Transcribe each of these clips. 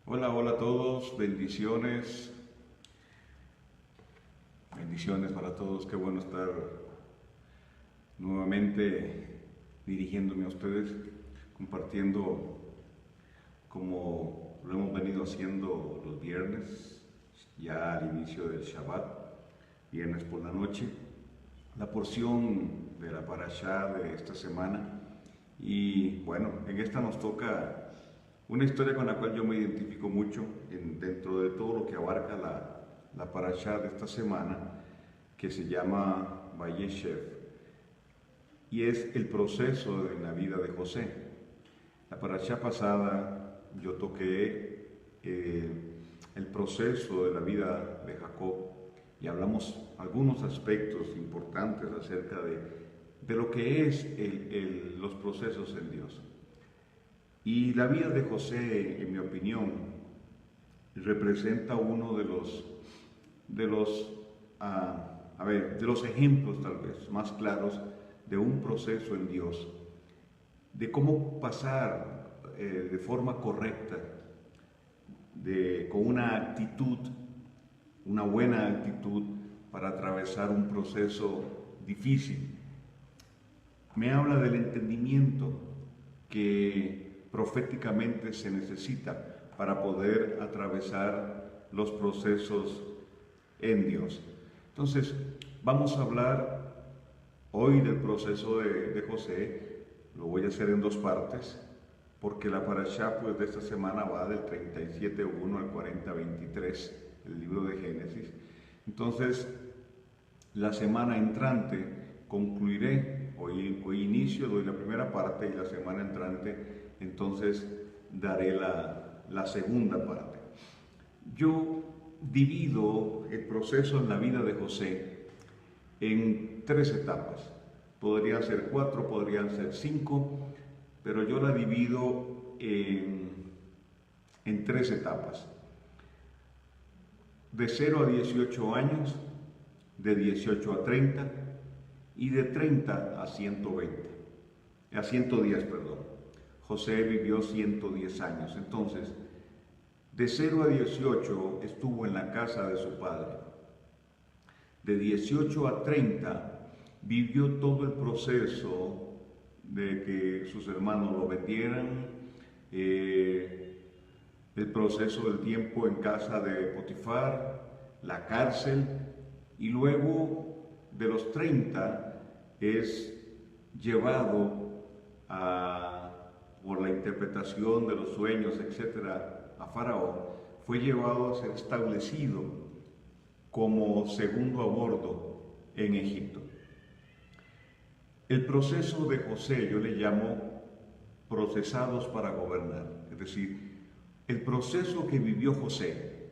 Hola, hola a todos, bendiciones, bendiciones para todos, qué bueno estar nuevamente dirigiéndome a ustedes, compartiendo como lo hemos venido haciendo los viernes, ya al inicio del Shabbat, viernes por la noche, la porción de la parashá de esta semana. Y bueno, en esta nos toca una historia con la cual yo me identifico mucho dentro de todo lo que abarca la parashá de esta semana, que se llama Vayeshev, y es el proceso de la vida de José. La parashá pasada yo toqué el proceso de la vida de Jacob y hablamos algunos aspectos importantes acerca de lo que es los procesos en Dios. Y la vida de José, en mi opinión, representa uno de los ejemplos tal vez más claros de un proceso en Dios, de cómo pasar de forma correcta, con una actitud, una buena actitud para atravesar un proceso difícil. Me habla del entendimiento que proféticamente se necesita para poder atravesar los procesos en Dios. Entonces, vamos a hablar hoy del proceso de José. Lo voy a hacer en dos partes, porque la parashá pues, de esta semana va del 37:1 al 40:23, el libro de Génesis. Entonces, la semana entrante concluiré, hoy inicio, doy la primera parte, y la semana entrante entonces daré la segunda parte. Yo divido el proceso en la vida de José en tres etapas. Podrían ser cuatro, podrían ser cinco, pero yo la divido en tres etapas. De 0 a 18 años, de 18 a 30 y de 30 a 110, perdón. José vivió 110 años. Entonces, de 0 a 18 estuvo en la casa de su padre. De 18 a 30 vivió todo el proceso de que sus hermanos lo vendieran, el proceso del tiempo en casa de Potifar, la cárcel, y luego de los 30 es llevado por la interpretación de los sueños, etcétera, a Faraón. Fue llevado a ser establecido como segundo a bordo en Egipto. El proceso de José yo le llamo procesados para gobernar, es decir, el proceso que vivió José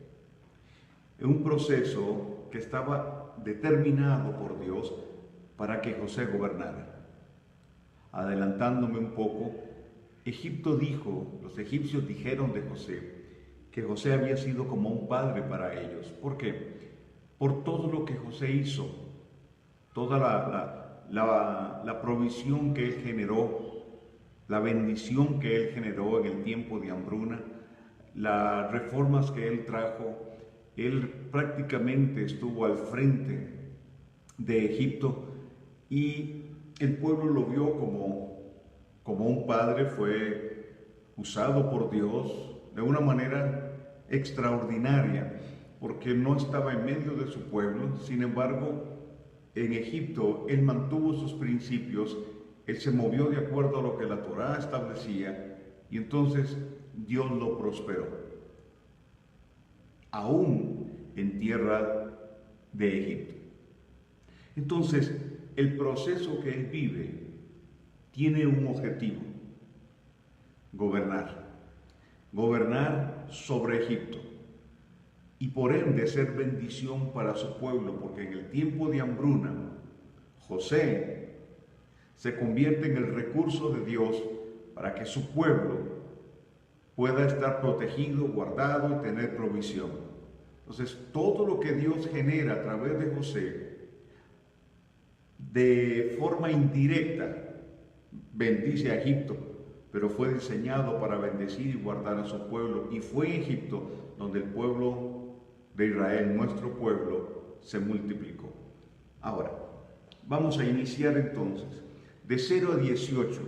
es un proceso que estaba determinado por Dios para que José gobernara. Adelantándome un poco, los egipcios dijeron de José que José había sido como un padre para ellos. ¿Por qué? Por todo lo que José hizo, toda la provisión que él generó, la bendición que él generó en el tiempo de hambruna, las reformas que él trajo. Él prácticamente estuvo al frente de Egipto y el pueblo lo vio como un padre. Fue usado por Dios de una manera extraordinaria, porque no estaba en medio de su pueblo. Sin embargo, en Egipto él mantuvo sus principios, él se movió de acuerdo a lo que la Torá establecía, y entonces Dios lo prosperó, aún en tierra de Egipto. Entonces, el proceso que él vive tiene un objetivo: gobernar sobre Egipto, y por ende ser bendición para su pueblo, porque en el tiempo de hambruna, José se convierte en el recurso de Dios para que su pueblo pueda estar protegido, guardado y tener provisión. Entonces, todo lo que Dios genera a través de José, de forma indirecta, bendice a Egipto, pero fue diseñado para bendecir y guardar a su pueblo. Y fue en Egipto donde el pueblo de Israel, nuestro pueblo, se multiplicó. Ahora, vamos a iniciar entonces. De 0 a 18,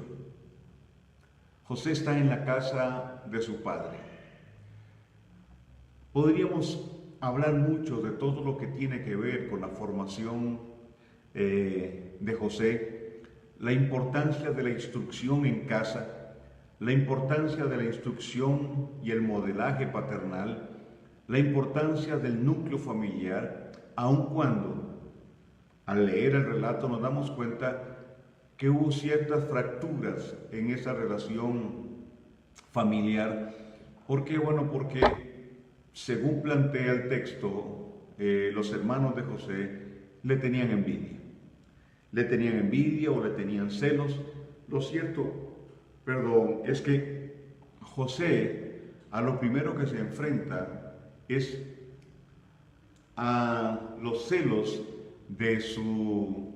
José está en la casa de su padre. Podríamos hablar mucho de todo lo que tiene que ver con la formación de José, la importancia de la instrucción en casa, la importancia de la instrucción y el modelaje paternal, la importancia del núcleo familiar, aun cuando al leer el relato nos damos cuenta que hubo ciertas fracturas en esa relación familiar. ¿Por qué? Bueno, porque según plantea el texto, los hermanos de José le tenían envidia. Le tenían envidia o le tenían celos. Lo cierto, es que José a lo primero que se enfrenta es a los celos de su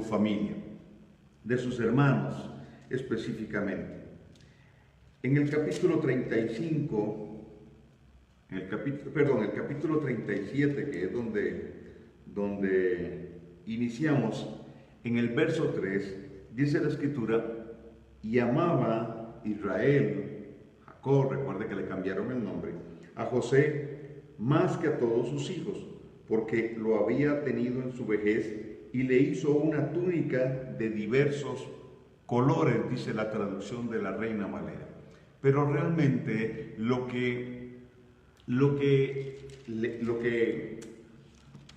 familia, de sus hermanos específicamente. En el capítulo 35, el capítulo 37, que es donde iniciamos, en el verso 3, dice la Escritura: y amaba Israel, Jacob, recuerde que le cambiaron el nombre, a José más que a todos sus hijos, porque lo había tenido en su vejez, y le hizo una túnica de diversos colores, dice la traducción de la Reina Valera. Pero realmente lo que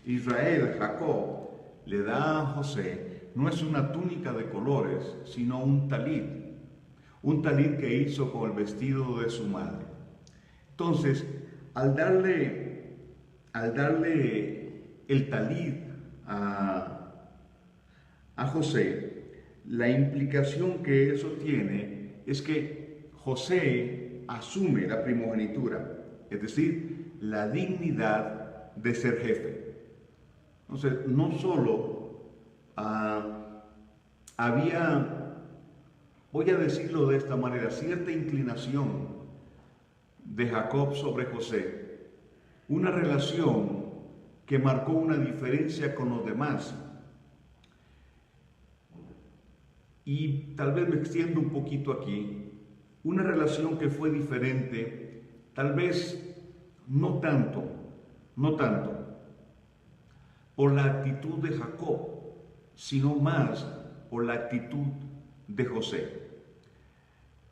Israel, Jacob, le da a José no es una túnica de colores, sino un talit que hizo con el vestido de su madre. Entonces, al darle el talit a José, la implicación que eso tiene es que José asume la primogenitura, es decir, la dignidad de ser jefe. Entonces, no solo había, voy a decirlo de esta manera, cierta inclinación de Jacob sobre José, una relación que marcó una diferencia con los demás. Y tal vez me extiendo un poquito aquí, una relación que fue diferente, tal vez no tanto, por la actitud de Jacob, sino más por la actitud de José.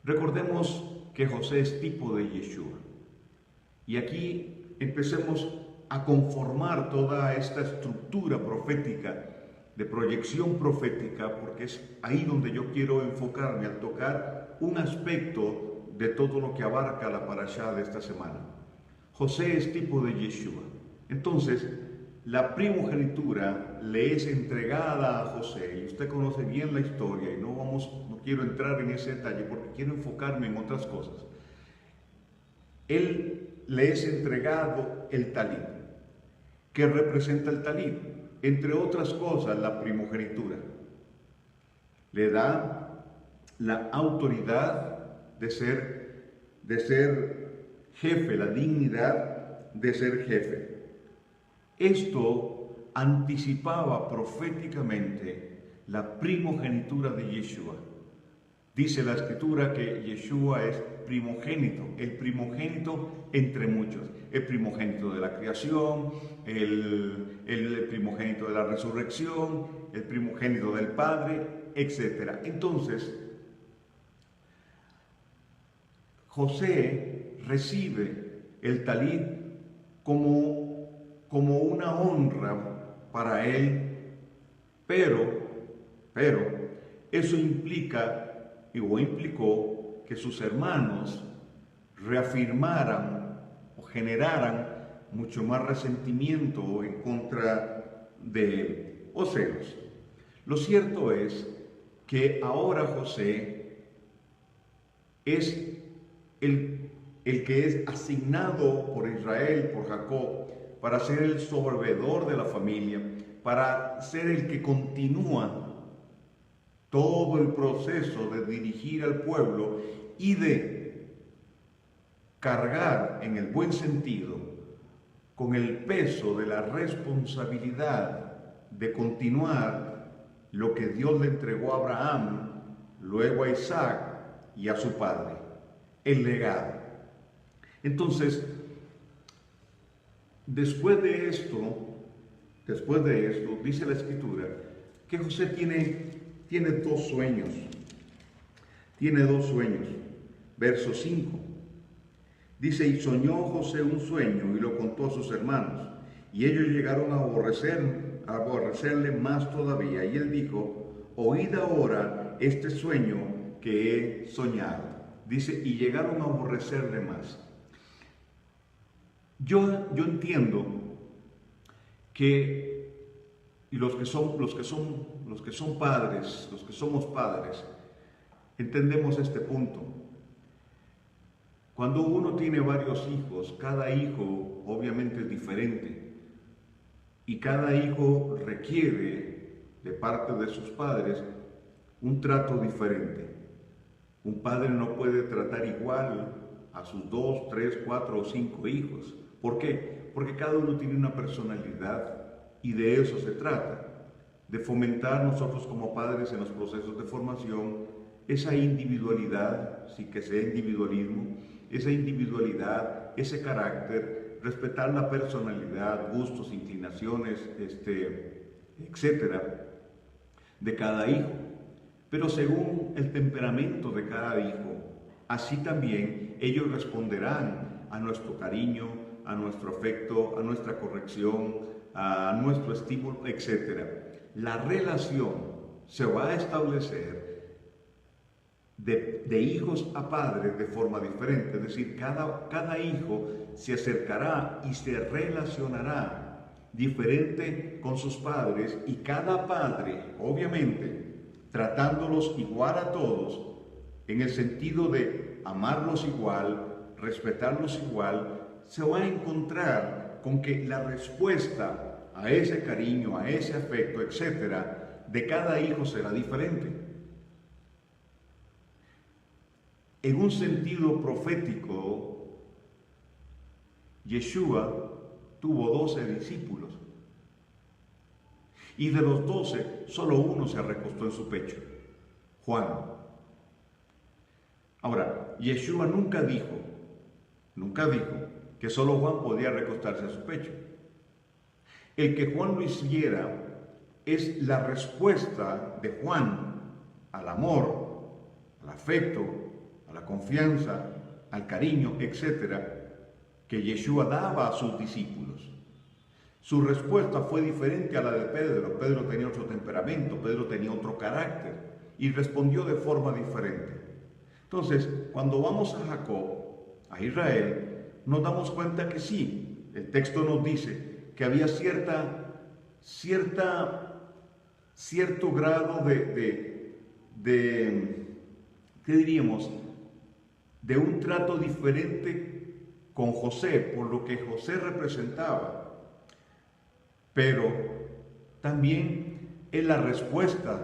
Recordemos que José es tipo de Yeshua. Y aquí empecemos a conformar toda esta estructura profética, de proyección profética, porque es ahí donde yo quiero enfocarme al tocar un aspecto de todo lo que abarca la parashá de esta semana. José es tipo de Yeshua. Entonces, la primogenitura le es entregada a José, y usted conoce bien la historia, y no quiero entrar en ese detalle porque quiero enfocarme en otras cosas. Él le es entregado el talit. ¿Qué representa el talit? Entre otras cosas, la primogenitura. Le da la autoridad de ser jefe, la dignidad de ser jefe. Esto anticipaba proféticamente la primogenitura de Yeshua. Dice la Escritura que Yeshua es primogénito, el primogénito entre muchos, el primogénito de la creación, el primogénito de la resurrección, el primogénito del Padre, etc. Entonces, José recibe el talit como una honra para él, pero eso implicó que sus hermanos reafirmaran o generaran mucho más resentimiento en contra de él, o celos. Lo cierto es que ahora José es el que es asignado por Israel, por Jacob, para ser el sorbedor de la familia, para ser el que continúa todo el proceso de dirigir al pueblo y de cargar en el buen sentido con el peso de la responsabilidad de continuar lo que Dios le entregó a Abraham, luego a Isaac y a su padre, el legado. Entonces, después de esto, dice la Escritura que José tiene dos sueños. Tiene dos sueños. Verso 5. Dice, y soñó José un sueño y lo contó a sus hermanos. Y ellos llegaron a aborrecerle más todavía. Y él dijo, oíd ahora este sueño que he soñado. Dice, y llegaron a aborrecerle más. Yo entiendo que los que somos padres, entendemos este punto. Cuando uno tiene varios hijos, cada hijo obviamente es diferente y cada hijo requiere de parte de sus padres un trato diferente. Un padre no puede tratar igual a sus 2, 3, 4 o 5 hijos. ¿Por qué? Porque cada uno tiene una personalidad y de eso se trata, de fomentar nosotros como padres en los procesos de formación esa individualidad, sí que sea individualismo, esa individualidad, ese carácter, respetar la personalidad, gustos, inclinaciones, etcétera, de cada hijo. Pero según el temperamento de cada hijo, así también ellos responderán a nuestro cariño, a nuestro afecto, a nuestra corrección, a nuestro estímulo, etcétera. La relación se va a establecer de hijos a padres de forma diferente, es decir, cada hijo se acercará y se relacionará diferente con sus padres y cada padre, obviamente, tratándolos igual a todos, en el sentido de amarlos igual, respetarlos igual, se va a encontrar con que la respuesta a ese cariño, a ese afecto, etcétera, de cada hijo será diferente. En un sentido profético, Yeshua tuvo 12 discípulos y de los 12, solo uno se recostó en su pecho, Juan. Ahora, Yeshua nunca dijo que solo Juan podía recostarse a su pecho. El que Juan lo hiciera es la respuesta de Juan al amor, al afecto, a la confianza, al cariño, etcétera, que Yeshua daba a sus discípulos. Su respuesta fue diferente a la de Pedro. Pedro tenía otro temperamento, Pedro tenía otro carácter y respondió de forma diferente. Entonces, cuando vamos a Jacob, a Israel, nos damos cuenta que sí, el texto nos dice que había cierto grado ¿qué diríamos?, de un trato diferente con José, por lo que José representaba. Pero también es la respuesta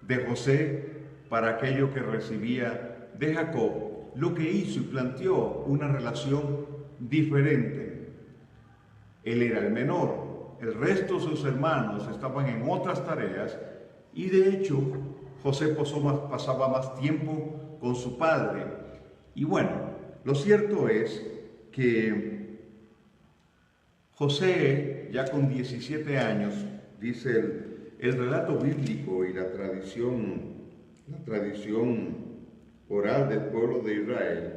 de José para aquello que recibía de Jacob, lo que hizo y planteó una relación diferente. Él era el menor, el resto de sus hermanos estaban en otras tareas y de hecho José pasaba más tiempo con su padre. Y bueno, lo cierto es que José, ya con 17 años, dice el relato bíblico y la tradición oral del pueblo de Israel,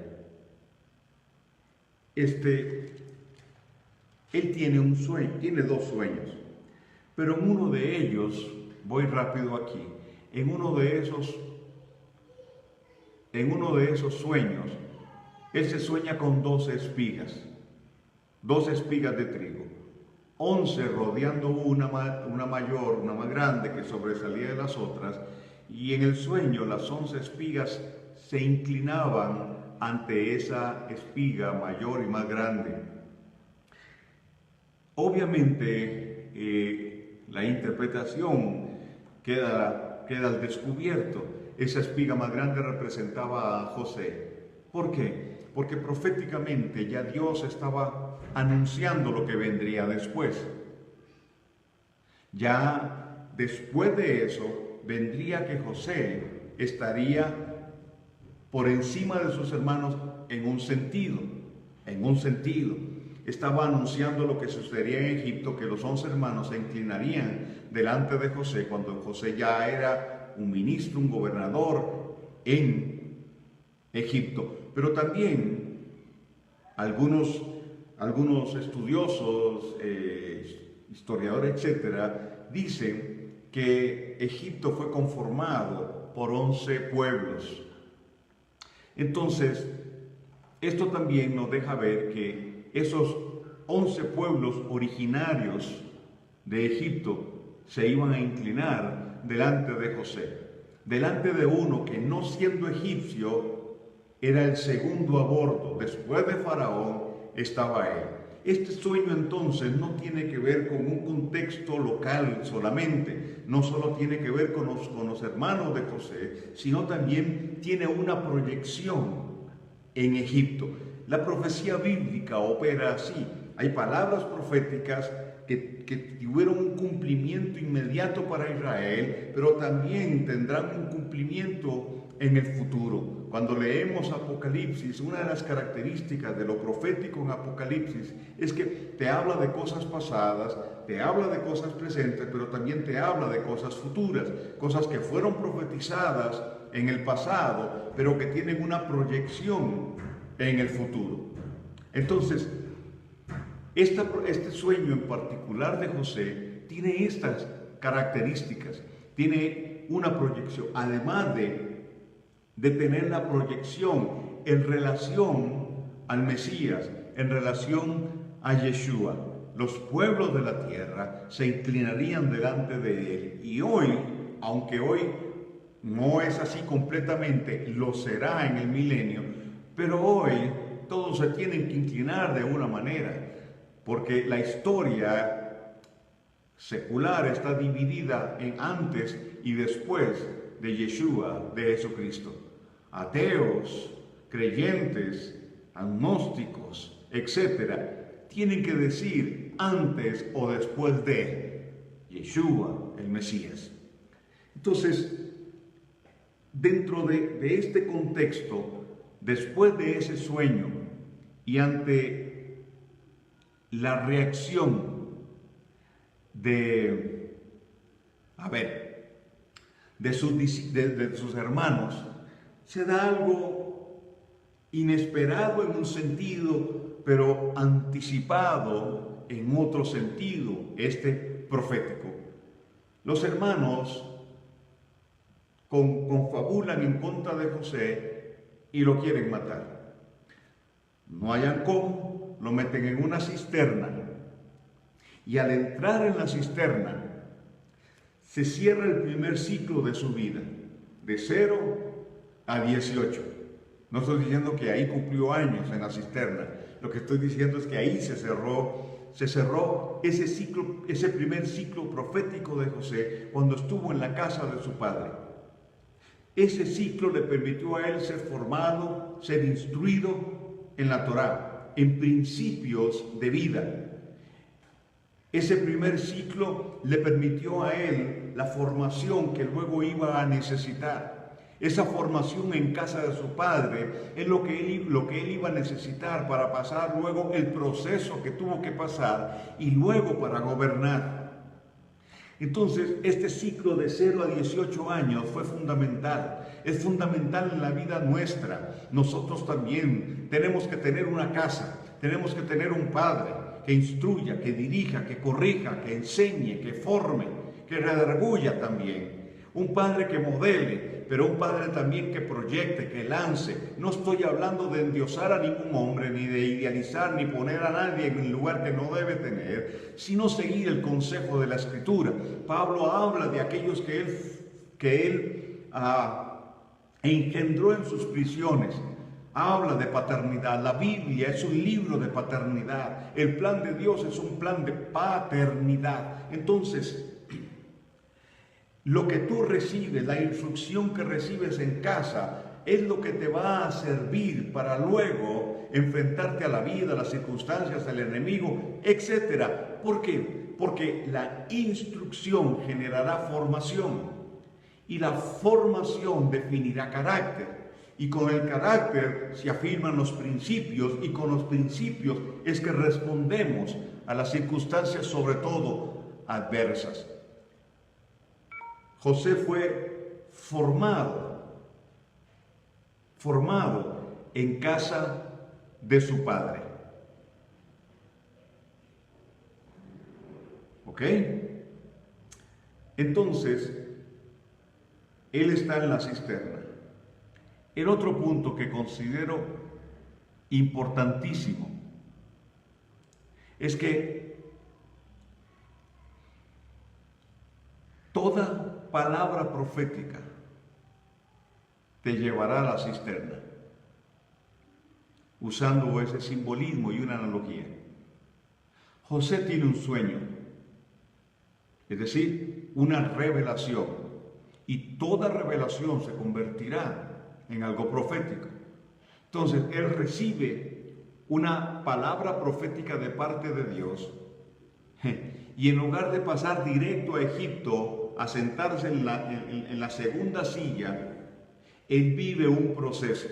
él tiene un sueño, tiene dos sueños, pero en uno de ellos, voy rápido aquí, en uno de esos sueños, él se sueña con 12 espigas de trigo, 11 rodeando una mayor, una más grande que sobresalía de las otras, y en el sueño las 11 espigas se inclinaban ante esa espiga mayor y más grande. Obviamente, la interpretación queda queda al descubierto. Esa espiga más grande representaba a José. ¿Por qué? Porque proféticamente ya Dios estaba anunciando lo que vendría después. Ya después de eso vendría que José estaría por encima de sus hermanos en un sentido. Estaba anunciando lo que sucedería en Egipto, que los 11 hermanos se inclinarían delante de José cuando José ya era un ministro, un gobernador en Egipto. Pero también algunos estudiosos, historiadores, etcétera, dicen que Egipto fue conformado por 11 pueblos. Entonces, esto también nos deja ver que esos 11 pueblos originarios de Egipto se iban a inclinar delante de José, delante de uno que, no siendo egipcio, era el segundo a bordo. Después de Faraón estaba él. Este sueño entonces no tiene que ver con un contexto local solamente, no solo tiene que ver con los hermanos de José, sino también tiene una proyección en Egipto. La profecía bíblica opera así. Hay palabras proféticas que tuvieron un cumplimiento inmediato para Israel, pero también tendrán un cumplimiento en el futuro. Cuando leemos Apocalipsis, una de las características de lo profético en Apocalipsis es que te habla de cosas pasadas, te habla de cosas presentes, pero también te habla de cosas futuras, cosas que fueron profetizadas en el pasado, pero que tienen una proyección en el futuro. Entonces, este sueño en particular de José tiene estas características, tiene una proyección, además de tener la proyección en relación al Mesías, en relación a Yeshua. Los pueblos de la tierra se inclinarían delante de él, y hoy, aunque hoy no es así completamente, lo será en el milenio, pero hoy todos se tienen que inclinar de una manera, porque la historia secular está dividida en antes y después de Yeshua, de Jesucristo. Ateos, creyentes, agnósticos, etcétera, tienen que decir antes o después de Yeshua, el Mesías. Entonces, dentro de este contexto, después de ese sueño y ante la reacción de sus hermanos, se da algo inesperado en un sentido, pero anticipado en otro sentido, profético. Los hermanos confabulan en contra de José y lo quieren matar. No hayan cómo, lo meten en una cisterna, y al entrar en la cisterna se cierra el primer ciclo de su vida, de 0 a 18. No estoy diciendo que ahí cumplió años en la cisterna, lo que estoy diciendo es que ahí se cerró ese ciclo, ese primer ciclo profético de José cuando estuvo en la casa de su padre. Ese ciclo le permitió a él ser formado, ser instruido en la Torá, en principios de vida. Ese primer ciclo le permitió a él la formación que luego iba a necesitar. Esa formación en casa de su padre es lo que él iba a necesitar para pasar luego el proceso que tuvo que pasar y luego para gobernar. Entonces, este ciclo de 0 a 18 años fue fundamental. Es fundamental en la vida nuestra. Nosotros también tenemos que tener una casa, tenemos que tener un padre que instruya, que dirija, que corrija, que enseñe, que forme, que redarguya también. Un padre que modele, pero un padre también que proyecte, que lance. No estoy hablando de endiosar a ningún hombre, ni de idealizar, ni poner a nadie en el lugar que no debe tener, sino seguir el consejo de la Escritura. Pablo habla de aquellos que él engendró en sus prisiones. Habla de paternidad. La Biblia es un libro de paternidad. El plan de Dios es un plan de paternidad. Entonces, Lo que tú recibes, la instrucción que recibes en casa, es lo que te va a servir para luego enfrentarte a la vida, a las circunstancias, al enemigo, etc. ¿Por qué? Porque la instrucción generará formación y la formación definirá carácter. Y con el carácter se afirman los principios, y con los principios es que respondemos a las circunstancias, sobre todo adversas. José fue formado en casa de su padre. ¿Ok? Entonces, él está en la cisterna. El otro punto que considero importantísimo es que toda palabra profética te llevará a la cisterna, usando ese simbolismo y una analogía. José tiene un sueño, es decir, una revelación, y toda revelación se convertirá en algo profético. Entonces, él recibe una palabra profética de parte de Dios, y en lugar de pasar directo a Egipto a sentarse en la segunda silla, él vive un proceso.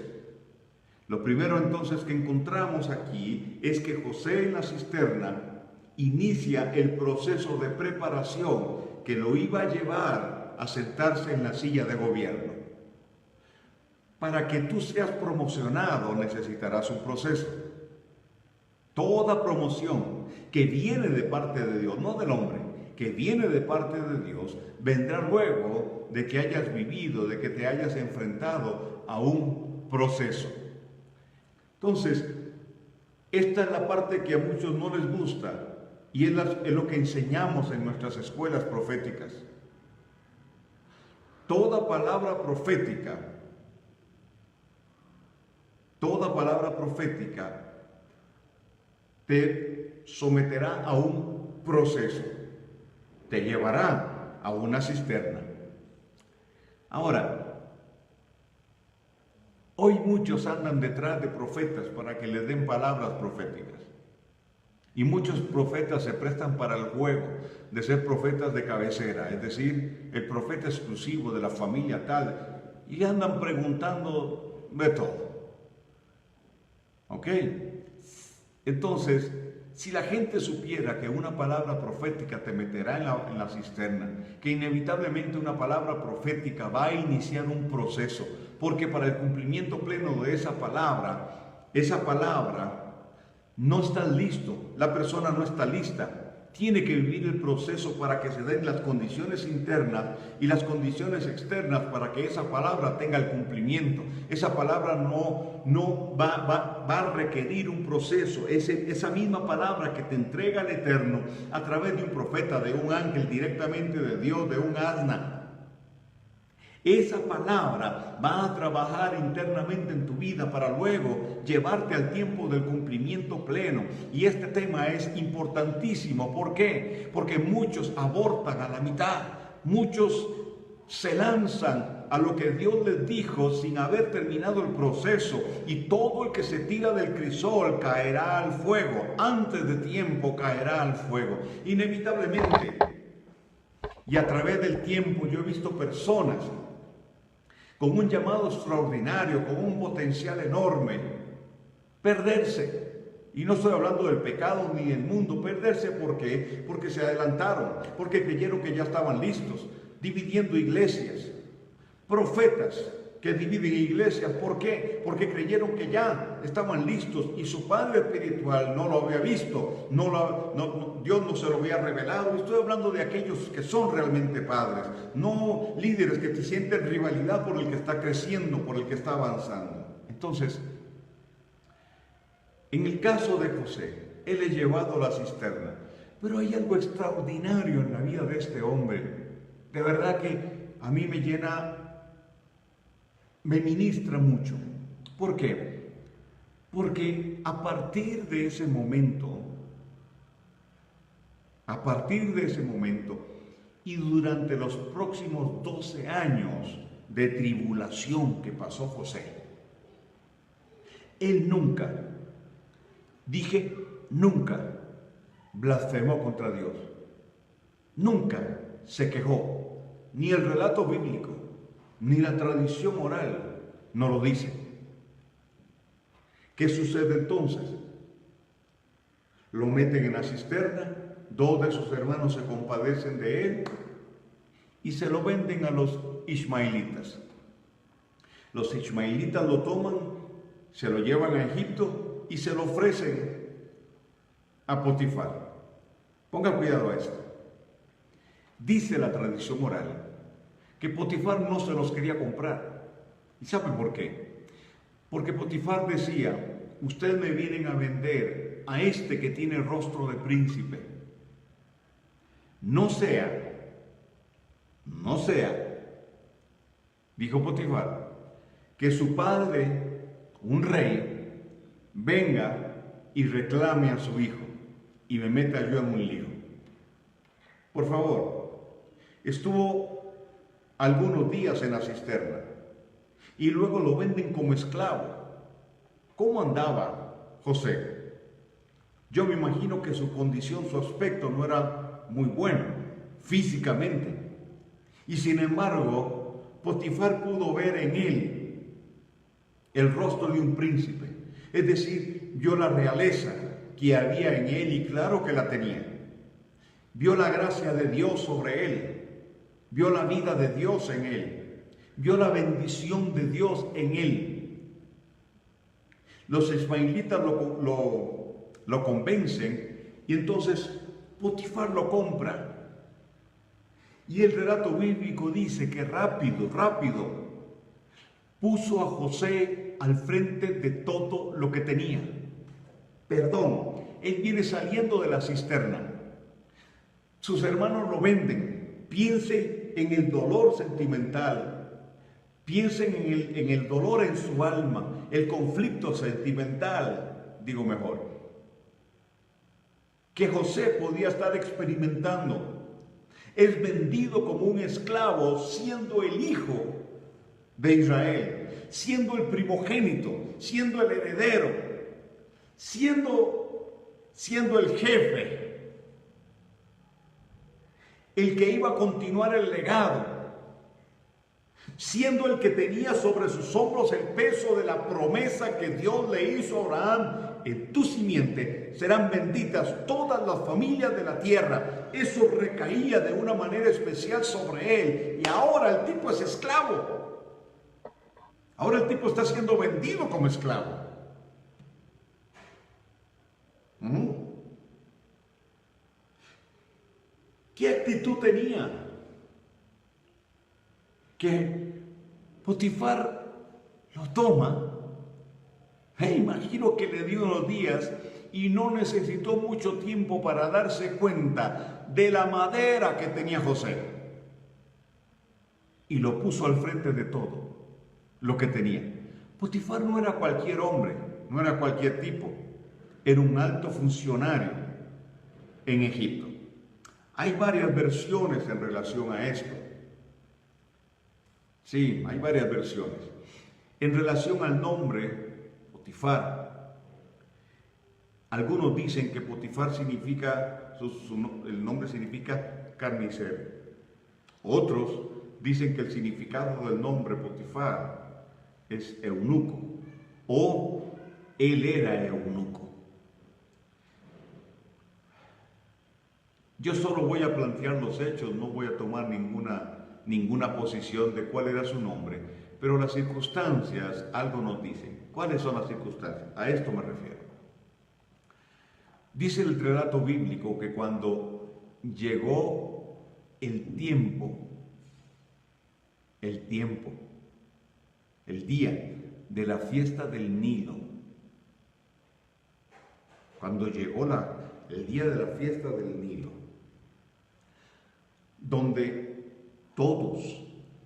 Lo primero entonces que encontramos aquí es que José en la cisterna inicia el proceso de preparación que lo iba a llevar a sentarse en la silla de gobierno. Para que tú seas promocionado necesitarás un proceso. Toda promoción que viene de parte de Dios, no del hombre, que viene de parte de Dios, vendrá luego de que hayas vivido, de que te hayas enfrentado a un proceso. Entonces, esta es la parte que a muchos no les gusta y es lo que enseñamos en nuestras escuelas proféticas. Toda palabra profética te someterá a un proceso, te llevará a una cisterna. Ahora, hoy muchos andan detrás de profetas para que les den palabras proféticas. Y muchos profetas se prestan para el juego de ser profetas de cabecera, es decir, el profeta exclusivo de la familia tal, y andan preguntando de todo. ¿Ok? Entonces, si la gente supiera que una palabra profética te meterá en la cisterna, que inevitablemente una palabra profética va a iniciar un proceso, porque para el cumplimiento pleno de esa palabra no está listo, la persona no está lista. Tiene que vivir el proceso para que se den las condiciones internas y las condiciones externas para que esa palabra tenga el cumplimiento. Esa palabra no va a requerir un proceso. Esa misma palabra que te entrega el Eterno a través de un profeta, de un ángel, directamente de Dios, de un asna. Esa palabra va a trabajar internamente en tu vida para luego llevarte al tiempo del cumplimiento pleno. Y este tema es importantísimo. ¿Por qué? Porque muchos abortan a la mitad. Muchos se lanzan a lo que Dios les dijo sin haber terminado el proceso. Y todo el que se tira del crisol caerá al fuego. Antes de tiempo caerá al fuego. Inevitablemente. Y a través del tiempo yo he visto personas con un llamado extraordinario, con un potencial enorme, perderse. Y no estoy hablando del pecado ni del mundo, perderse ¿por qué? Porque se adelantaron, porque creyeron que ya estaban listos, dividiendo iglesias. Profetas que dividen iglesias, ¿por qué? Porque creyeron que ya estaban listos y su padre espiritual no lo había visto, Dios no se lo había revelado. Estoy hablando de aquellos que son realmente padres, no líderes que te sienten rivalidad por el que está creciendo, por el que está avanzando. Entonces, en el caso de José, él es llevado a la cisterna, pero hay algo extraordinario en la vida de este hombre, de verdad que a mí me ministra mucho. ¿Por qué? Porque a partir de ese momento, Y durante los próximos 12 años de tribulación que pasó José, él nunca, nunca blasfemó contra Dios. Nunca se quejó. Ni el relato bíblico, ni la tradición oral no lo dice. ¿Qué sucede entonces? Lo meten en la cisterna, 2 de sus hermanos se compadecen de él y se lo venden a los ismaelitas. Los ismaelitas lo toman, se lo llevan a Egipto y se lo ofrecen a Potifar. Ponga cuidado a esto. Dice la tradición oral que Potifar no se los quería comprar. ¿Y saben por qué? Porque Potifar decía: ustedes me vienen a vender a este que tiene rostro de príncipe. No sea, dijo Potifar, que su padre, un rey, venga y reclame a su hijo y me meta yo en un lío. Por favor, estuvo algunos días en la cisterna y luego lo venden como esclavo. ¿Cómo andaba José? Yo me imagino que su condición, su aspecto no era muy bueno físicamente. Y sin embargo, Potifar pudo ver en él el rostro de un príncipe. Es decir, vio la realeza que había en él y claro que la tenía. Vio la gracia de Dios sobre él. Vio la vida de Dios en él. Vio la bendición de Dios en él. Los ismaelitas lo convencen y entonces Potifar lo compra. Y el relato bíblico dice que rápido, puso a José al frente de todo lo que tenía. Perdón, él viene saliendo de la cisterna. Sus hermanos lo venden. Piense en el dolor sentimental. Piensen en el dolor en su alma, el conflicto sentimental, digo mejor, que José podía estar experimentando. Es vendido como un esclavo, siendo el hijo de Israel, siendo el primogénito, siendo el heredero, siendo el jefe, el que iba a continuar el legado, siendo el que tenía sobre sus hombros el peso de la promesa que Dios le hizo a Abraham: en tu simiente serán benditas todas las familias de la tierra. Eso recaía de una manera especial sobre él. Y ahora el tipo es esclavo. Ahora el tipo está siendo vendido como esclavo. ¿Qué actitud tenía? Que Potifar lo toma. Imagino que le dio unos días y no necesitó mucho tiempo para darse cuenta de la madera que tenía José. Y lo puso al frente de todo lo que tenía. Potifar no era cualquier hombre, no era cualquier tipo. Era un alto funcionario en Egipto. Hay varias versiones en relación a esto. Sí, hay varias versiones. En relación al nombre Potifar, algunos dicen que Potifar significa, el nombre significa carnicero. Otros dicen que el significado del nombre Potifar es eunuco, o él era eunuco. Yo solo voy a plantear los hechos, no voy a tomar ninguna posición de cuál era su nombre, pero las circunstancias algo nos dicen. ¿Cuáles son las circunstancias? A esto me refiero. Dice el relato bíblico que cuando llegó el día de la fiesta del Nilo, cuando llegó el día de la fiesta del Nilo, donde todos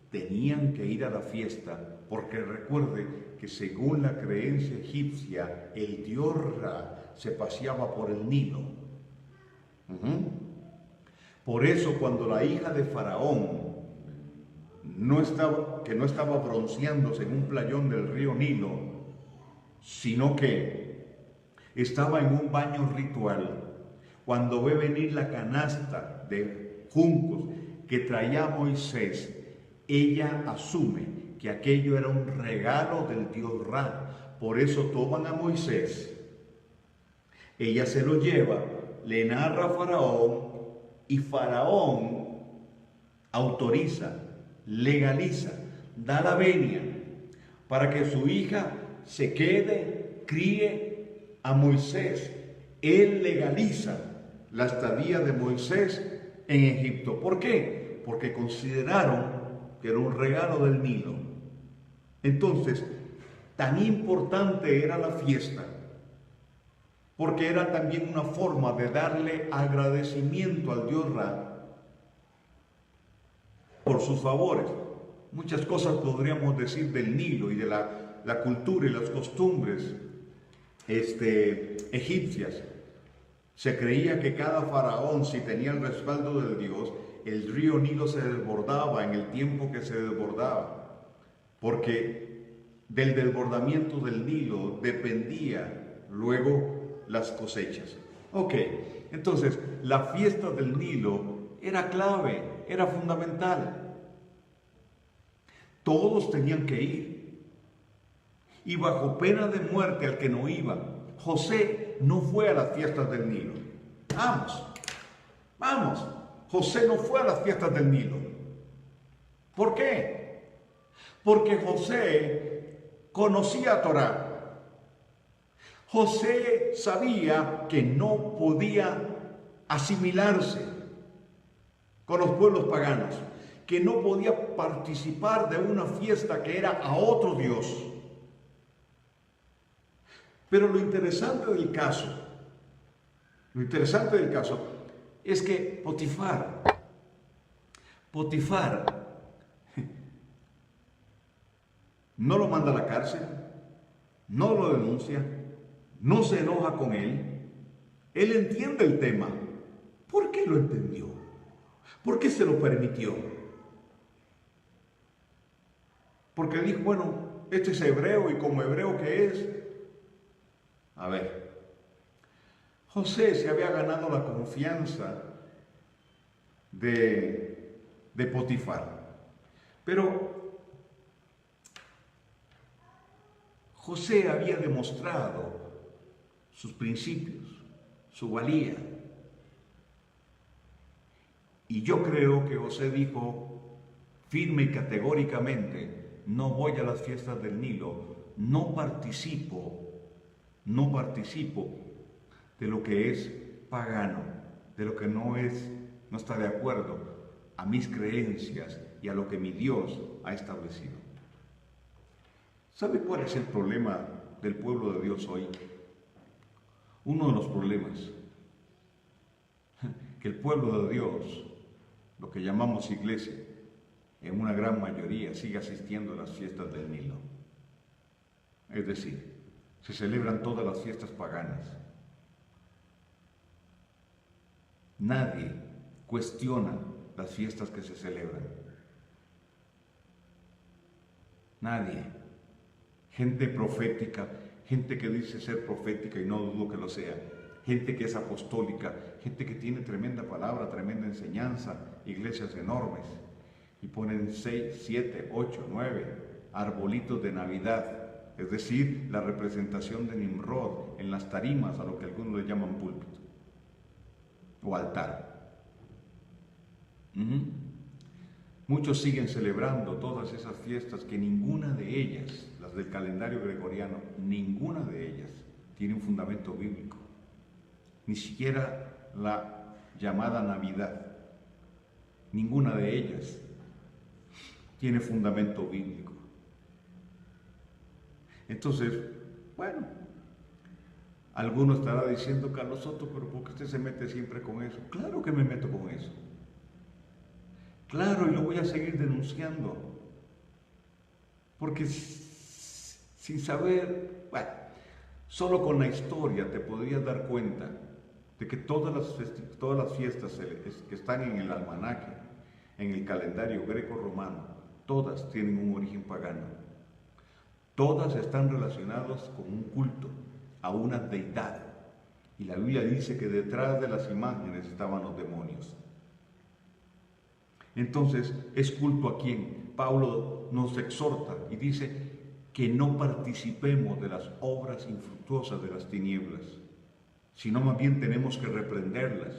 tenían que ir a la fiesta, porque recuerde que según la creencia egipcia, el dios Ra se paseaba por el Nilo. Por eso cuando la hija de Faraón no estaba bronceándose en un playón del río Nilo, sino que estaba en un baño ritual, cuando ve venir la canasta de juncos que traía Moisés, ella asume que aquello era un regalo del dios Ra. Por eso toman a Moisés, ella se lo lleva, le narra a Faraón, y Faraón autoriza, legaliza, da la venia para que su hija se quede, críe a Moisés. Él legaliza la estadía de Moisés en Egipto. ¿Por qué? Porque consideraron que era un regalo del Nilo. Entonces, tan importante era la fiesta, porque era también una forma de darle agradecimiento al dios Ra por sus favores. Muchas cosas podríamos decir del Nilo y de la cultura y las costumbres egipcias. Se creía que cada faraón, si tenía el respaldo del Dios, el río Nilo se desbordaba en el tiempo que se desbordaba, porque del desbordamiento del Nilo dependía luego las cosechas. Ok, entonces la fiesta del Nilo era clave, era fundamental. Todos tenían que ir, y bajo pena de muerte al que no iba. José no fue a las fiestas del Nilo. Vamos, José no fue a las fiestas del Nilo. ¿Por qué? Porque José conocía a Torá. José sabía que no podía asimilarse con los pueblos paganos, que no podía participar de una fiesta que era a otro Dios. Pero lo interesante del caso es que Potifar no lo manda a la cárcel, no lo denuncia, no se enoja con él. Él entiende el tema. ¿Por qué lo entendió? ¿Por qué se lo permitió? Porque dijo, bueno, este es hebreo y como hebreo que es. A ver, José se había ganado la confianza de Potifar. Pero José había demostrado sus principios, su valía. Y yo creo que José dijo firme y categóricamente, no voy a las fiestas del Nilo, no participo de lo que es pagano, de lo que no está de acuerdo a mis creencias y a lo que mi Dios ha establecido. ¿Sabe cuál es el problema del pueblo de Dios hoy? Uno de los problemas, que el pueblo de Dios, lo que llamamos iglesia, en una gran mayoría sigue asistiendo a las fiestas del Nilo. Es decir, se celebran todas las fiestas paganas. Nadie cuestiona las fiestas que se celebran. Nadie. Gente profética, gente que dice ser profética y no dudo que lo sea, gente que es apostólica, gente que tiene tremenda palabra, tremenda enseñanza, iglesias enormes, y ponen 6, 7, 8, 9 arbolitos de Navidad, es decir, la representación de Nimrod en las tarimas, a lo que algunos le llaman púlpito o altar. Muchos siguen celebrando todas esas fiestas que ninguna de ellas, las del calendario gregoriano, ninguna de ellas tiene un fundamento bíblico. Ni siquiera la llamada Navidad, ninguna de ellas tiene fundamento bíblico. Entonces, bueno, alguno estará diciendo, Carlos Soto, pero ¿por qué usted se mete siempre con eso? Claro que me meto con eso. Claro, y lo voy a seguir denunciando. Porque sin saber, bueno, solo con la historia te podrías dar cuenta de que todas las fiestas que están en el almanaque, en el calendario greco-romano, todas tienen un origen pagano. Todas están relacionadas con un culto a una deidad. Y la Biblia dice que detrás de las imágenes estaban los demonios. Entonces, ¿es culto a quién? Pablo nos exhorta y dice que no participemos de las obras infructuosas de las tinieblas, sino más bien tenemos que reprenderlas.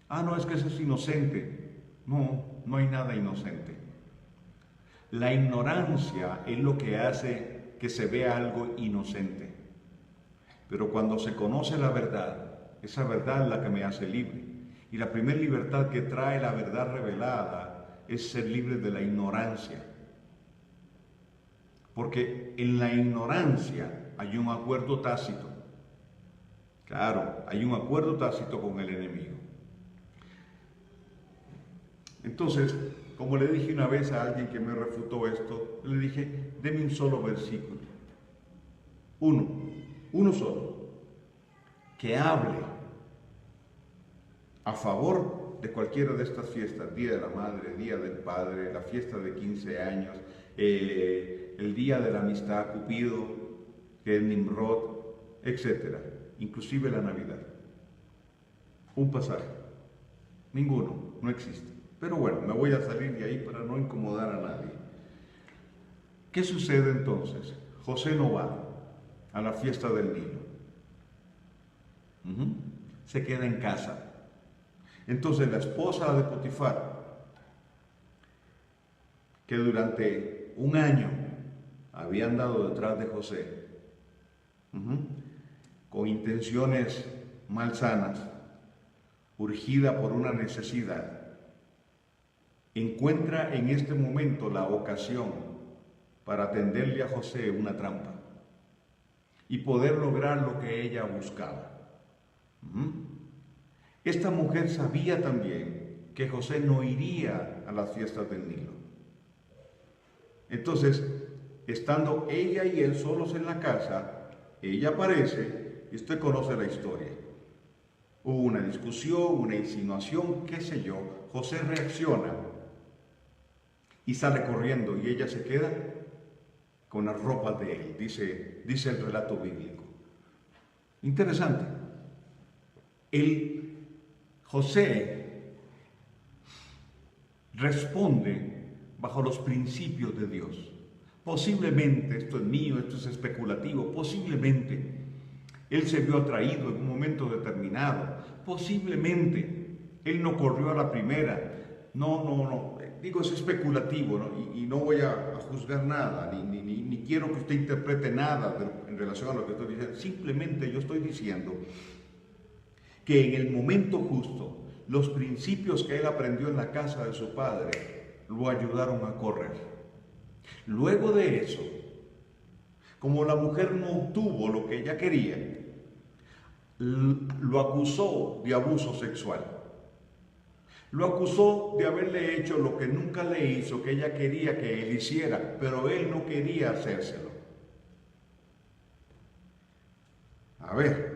No, es que eso es inocente. No, no hay nada inocente. La ignorancia es lo que hace que se vea algo inocente. Pero cuando se conoce la verdad, esa verdad es la que me hace libre. Y la primera libertad que trae la verdad revelada es ser libre de la ignorancia. Porque en la ignorancia hay un acuerdo tácito. Claro, hay un acuerdo tácito con el enemigo. Entonces, como le dije una vez a alguien que me refutó esto, le dije, deme un solo versículo. Uno solo, que hable a favor de cualquiera de estas fiestas, Día de la Madre, Día del Padre, la fiesta de 15 años, el Día de la Amistad, Cupido, que es Nimrod, etc. Inclusive la Navidad. Un pasaje. Ninguno, no existe. Pero bueno, me voy a salir de ahí para no incomodar a nadie. ¿Qué sucede entonces? José no va a la fiesta del Nilo. Se queda en casa. Entonces la esposa de Potifar, que durante un año había andado detrás de José, con intenciones malsanas, urgida por una necesidad, encuentra en este momento la ocasión para tenderle a José una trampa y poder lograr lo que ella buscaba. Esta mujer sabía también que José no iría a las fiestas del Nilo. Entonces, estando ella y él solos en la casa, ella aparece y usted conoce la historia. Hubo una discusión, una insinuación, qué sé yo. José reacciona y sale corriendo y ella se queda con las ropas de él, dice el relato bíblico. Interesante. José responde bajo los principios de Dios. Posiblemente, esto es mío, esto es especulativo, posiblemente él se vio atraído en un momento determinado, posiblemente él no corrió a la primera. No, digo, es especulativo, ¿no? Y no voy a juzgar nada, ni quiero que usted interprete nada en relación a lo que estoy diciendo. Simplemente yo estoy diciendo que en el momento justo, los principios que él aprendió en la casa de su padre lo ayudaron a correr. Luego de eso, como la mujer no obtuvo lo que ella quería, lo acusó de abuso sexual. Lo acusó de haberle hecho lo que nunca le hizo, que ella quería que él hiciera, pero él no quería hacérselo. A ver,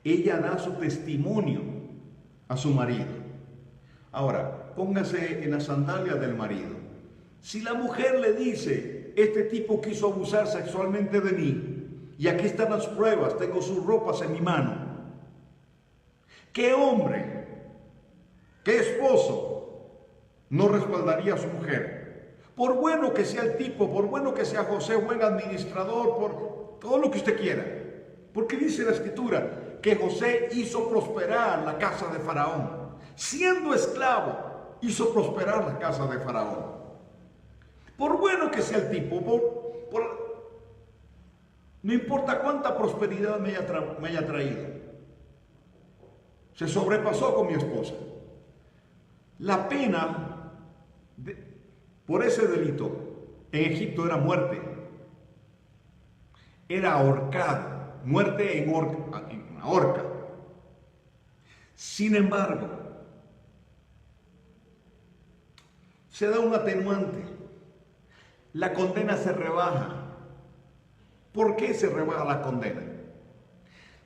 ella da su testimonio a su marido. Ahora, póngase en la sandalia del marido. Si la mujer le dice, este tipo quiso abusar sexualmente de mí, y aquí están las pruebas, tengo sus ropas en mi mano, ¿qué hombre, qué esposo no respaldaría a su mujer? Por bueno que sea el tipo, por bueno que sea José, buen administrador, por todo lo que usted quiera. Porque dice la Escritura que José hizo prosperar la casa de Faraón. Siendo esclavo, hizo prosperar la casa de Faraón. Por bueno que sea el tipo, no importa cuánta prosperidad me haya traído, se sobrepasó con mi esposa. La pena por ese delito en Egipto era muerte. Era ahorcado, muerte en una horca. Sin embargo, se da un atenuante. La condena se rebaja. ¿Por qué se rebaja la condena?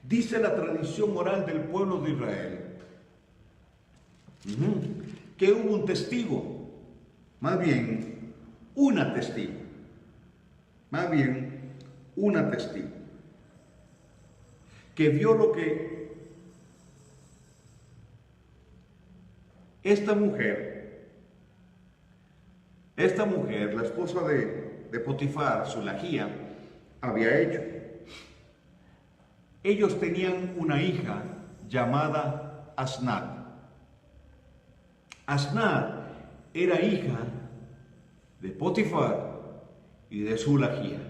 Dice la tradición oral del pueblo de Israel que hubo un testigo, más bien una testigo, que vio lo que esta mujer, la esposa de Potifar, Sulagía, había hecho. Ellos tenían una hija llamada Asnat. Asnat era hija de Potifar y de Sulagía.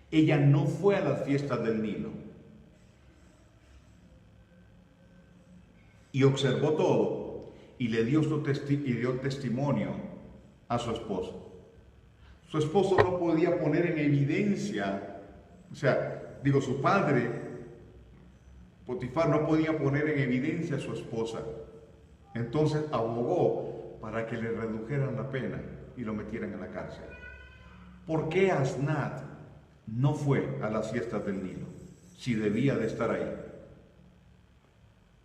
Ella no fue a las fiestas del Nilo y observó todo y le dio testimonio a su esposo. Su esposo no podía poner en evidencia, su padre, Potifar, no podía poner en evidencia a su esposa. Entonces abogó para que le redujeran la pena y lo metieran en la cárcel. ¿Por qué Asnat no fue a las fiestas del Nilo si debía de estar ahí?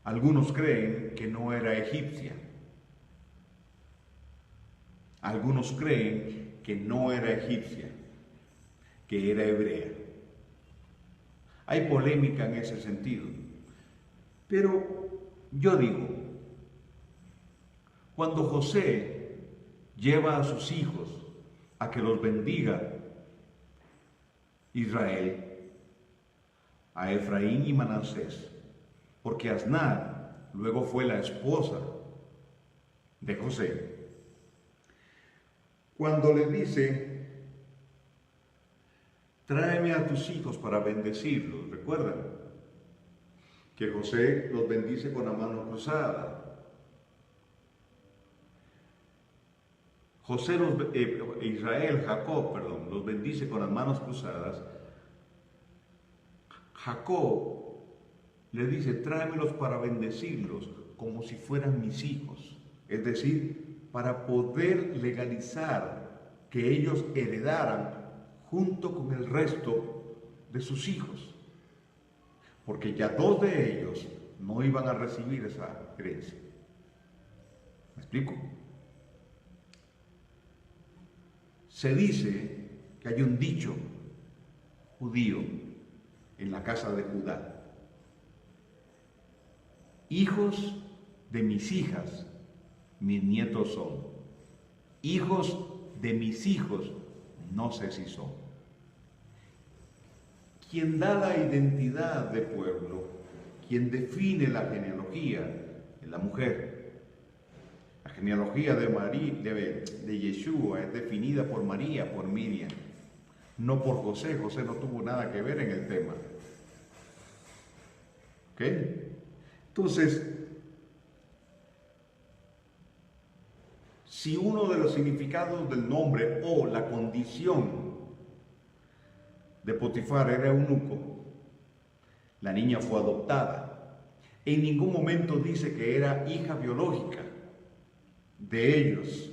Algunos creen que no era egipcia. Algunos creen que no era egipcia, que era hebrea. Hay polémica en ese sentido. Pero yo digo, cuando José lleva a sus hijos a que los bendiga Israel, a Efraín y Manasés, porque Asnat luego fue la esposa de José, cuando le dice, tráeme a tus hijos para bendecirlos, recuerdan que José los bendice con la mano cruzada. Jacob, los bendice con las manos cruzadas. Jacob le dice, tráemelos para bendecirlos como si fueran mis hijos. Es decir, para poder legalizar que ellos heredaran junto con el resto de sus hijos. Porque ya 2 de ellos no iban a recibir esa herencia. ¿Me explico? Se dice que hay un dicho judío en la casa de Judá: hijos de mis hijas, mis nietos son. Hijos de mis hijos, no sé si son. Quien da la identidad de pueblo, quien define la genealogía, es la mujer. La genealogía de Yeshua es definida por María, por Miriam, no por José. José no tuvo nada que ver en el tema. ¿Ok? Entonces, si uno de los significados del nombre o la condición de Potifar era eunuco, la niña fue adoptada. En ningún momento dice que era hija biológica de ellos.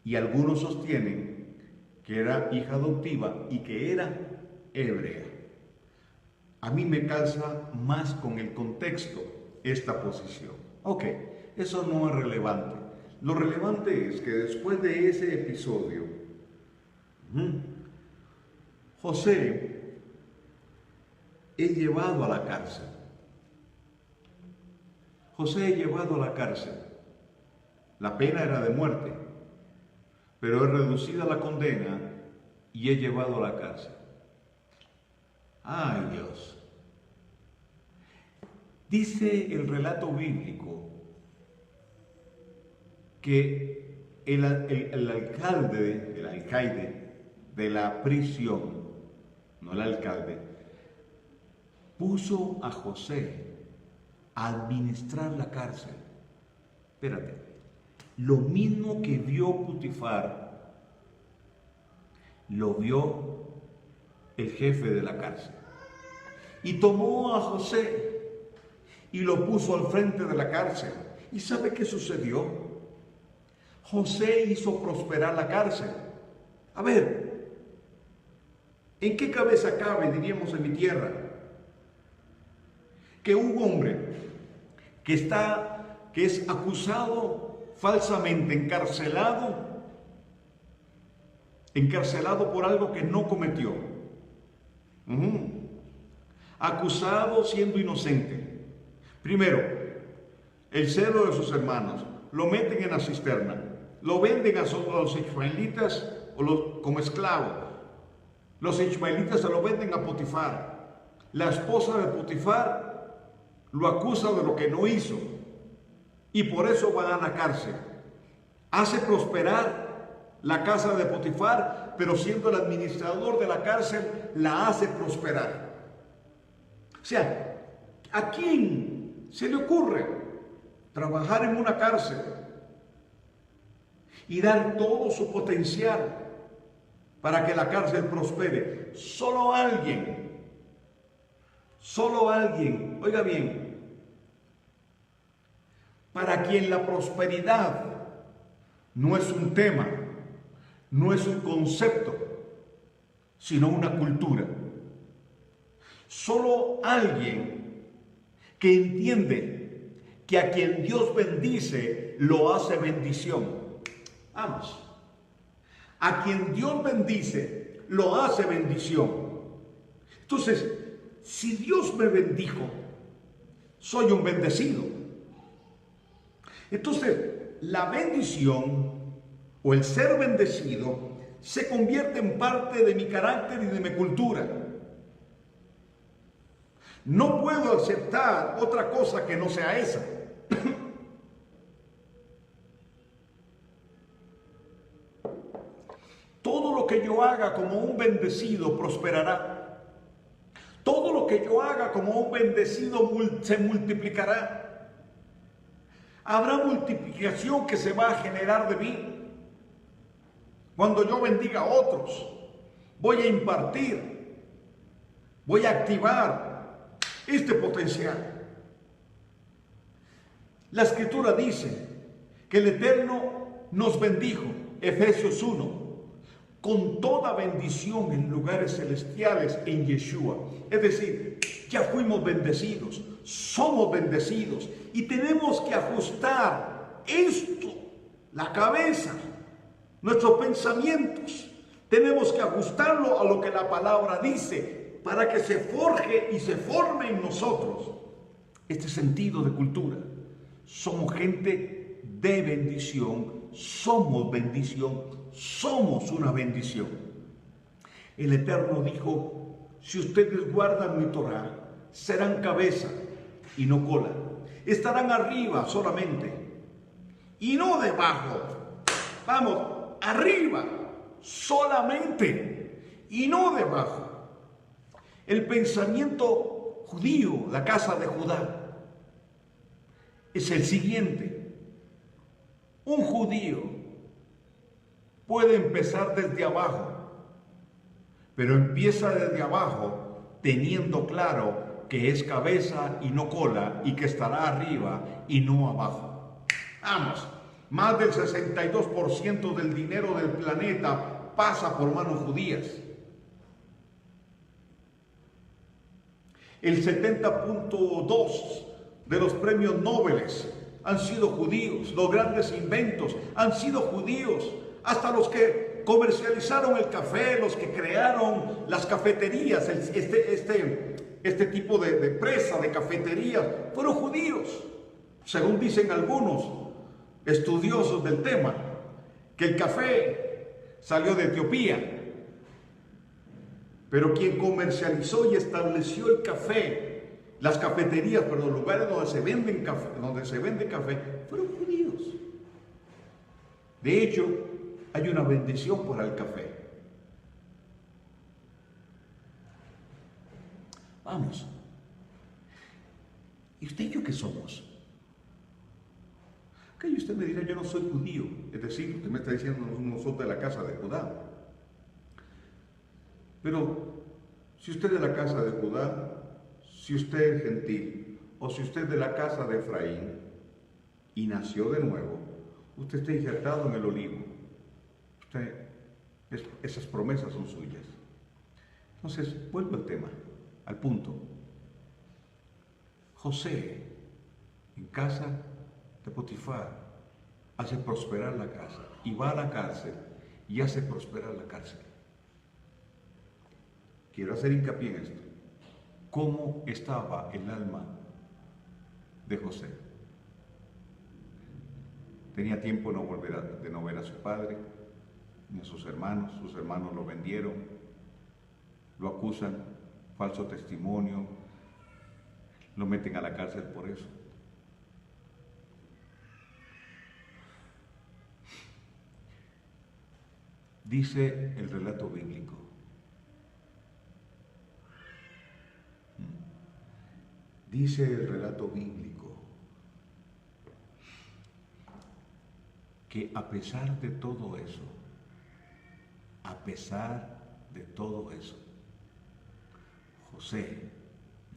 Y algunos sostienen que era hija adoptiva y que era hebrea. A mí me calza más con el contexto esta posición. Ok, eso no es relevante. Lo relevante es que después de ese episodio, José es llevado a la cárcel. José es llevado a la cárcel. La pena era de muerte, pero es reducida la condena y es llevado a la cárcel. ¡Ay, Dios! Dice el relato bíblico que el alcaide de la prisión, no el alcalde, puso a José a administrar la cárcel. Espérate, lo mismo que vio Potifar, lo vio el jefe de la cárcel. Y tomó a José y lo puso al frente de la cárcel. ¿Y sabe qué sucedió? José hizo prosperar la cárcel. A ver, ¿en qué cabeza cabe, diríamos en mi tierra, que un hombre que es acusado falsamente, encarcelado por algo que no cometió, acusado siendo inocente. Primero, el celo de sus hermanos, lo meten en la cisterna, lo venden a los ismaelitas como esclavo. Los ismaelitas se lo venden a Potifar. La esposa de Potifar lo acusa de lo que no hizo y por eso va a la cárcel. Hace prosperar la casa de Potifar, pero siendo el administrador de la cárcel, la hace prosperar. O sea, ¿a quién se le ocurre trabajar en una cárcel y dar todo su potencial para que la cárcel prospere? Solo alguien, oiga bien, para quien la prosperidad no es un tema, no es un concepto, sino una cultura. Solo alguien que entiende que a quien Dios bendice, lo hace bendición. Vamos. A quien Dios bendice, lo hace bendición. Entonces, si Dios me bendijo, soy un bendecido. Entonces, la bendición o el ser bendecido se convierte en parte de mi carácter y de mi cultura. No puedo aceptar otra cosa que no sea esa. Todo lo que yo haga como un bendecido prosperará. Todo lo que yo haga como un bendecido se multiplicará. Habrá multiplicación que se va a generar de mí. Cuando yo bendiga a otros, voy a impartir, voy a activar este potencial. La Escritura dice que el Eterno nos bendijo, Efesios 1, con toda bendición en lugares celestiales en Yeshua. Es decir, ya fuimos bendecidos, somos bendecidos y tenemos que ajustar esto, la cabeza, nuestros pensamientos. Tenemos que ajustarlo a lo que la palabra dice para que se forje y se forme en nosotros este sentido de cultura. Somos gente de bendición, somos bendición, somos una bendición. El Eterno dijo: si ustedes guardan mi Torah, serán cabeza y no cola. Estarán arriba solamente y no debajo. Vamos, arriba solamente y no debajo. El pensamiento judío, la casa de Judá, es el siguiente. Un judío puede empezar desde abajo, pero empieza desde abajo teniendo claro que es cabeza y no cola y que estará arriba y no abajo. Vamos, más del 62% del dinero del planeta pasa por manos judías. El 70.2% de los premios Nobel han sido judíos. Los grandes inventos han sido judíos. Hasta los que comercializaron el café, los que crearon las cafeterías, este tipo de empresa de cafeterías, fueron judíos. Según dicen algunos estudiosos del tema, que el café salió de Etiopía. Pero quien comercializó y estableció el café, las cafeterías, pero los lugares donde se vende café, fueron judíos. De hecho, hay una bendición por el café. Vamos. ¿Y usted y yo qué somos? Que usted me dirá: yo no soy judío. Es decir, usted me está diciendo: no soy de la casa de Judá. Pero si usted es de la casa de Judá, si usted es gentil, o si usted es de la casa de Efraín y nació de nuevo, usted está injertado en el olivo. Esas promesas son suyas. Entonces, vuelvo al tema, al punto. José, en casa de Potifar, hace prosperar la casa y va a la cárcel y hace prosperar la cárcel. Quiero hacer hincapié en esto. ¿Cómo estaba el alma de José? Tenía tiempo de no ver a su padre ni a sus hermanos lo vendieron, lo acusan, falso testimonio, lo meten a la cárcel por eso. Dice el relato bíblico, que a pesar de todo eso, José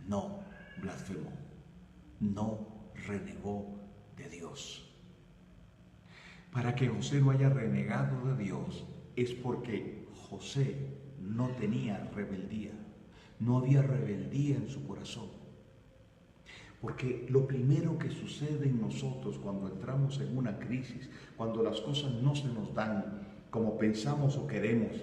no blasfemó, no renegó de Dios. Para que José no haya renegado de Dios es porque José no tenía rebeldía, no había rebeldía en su corazón. Porque lo primero que sucede en nosotros cuando entramos en una crisis, cuando las cosas no se nos dan como pensamos o queremos,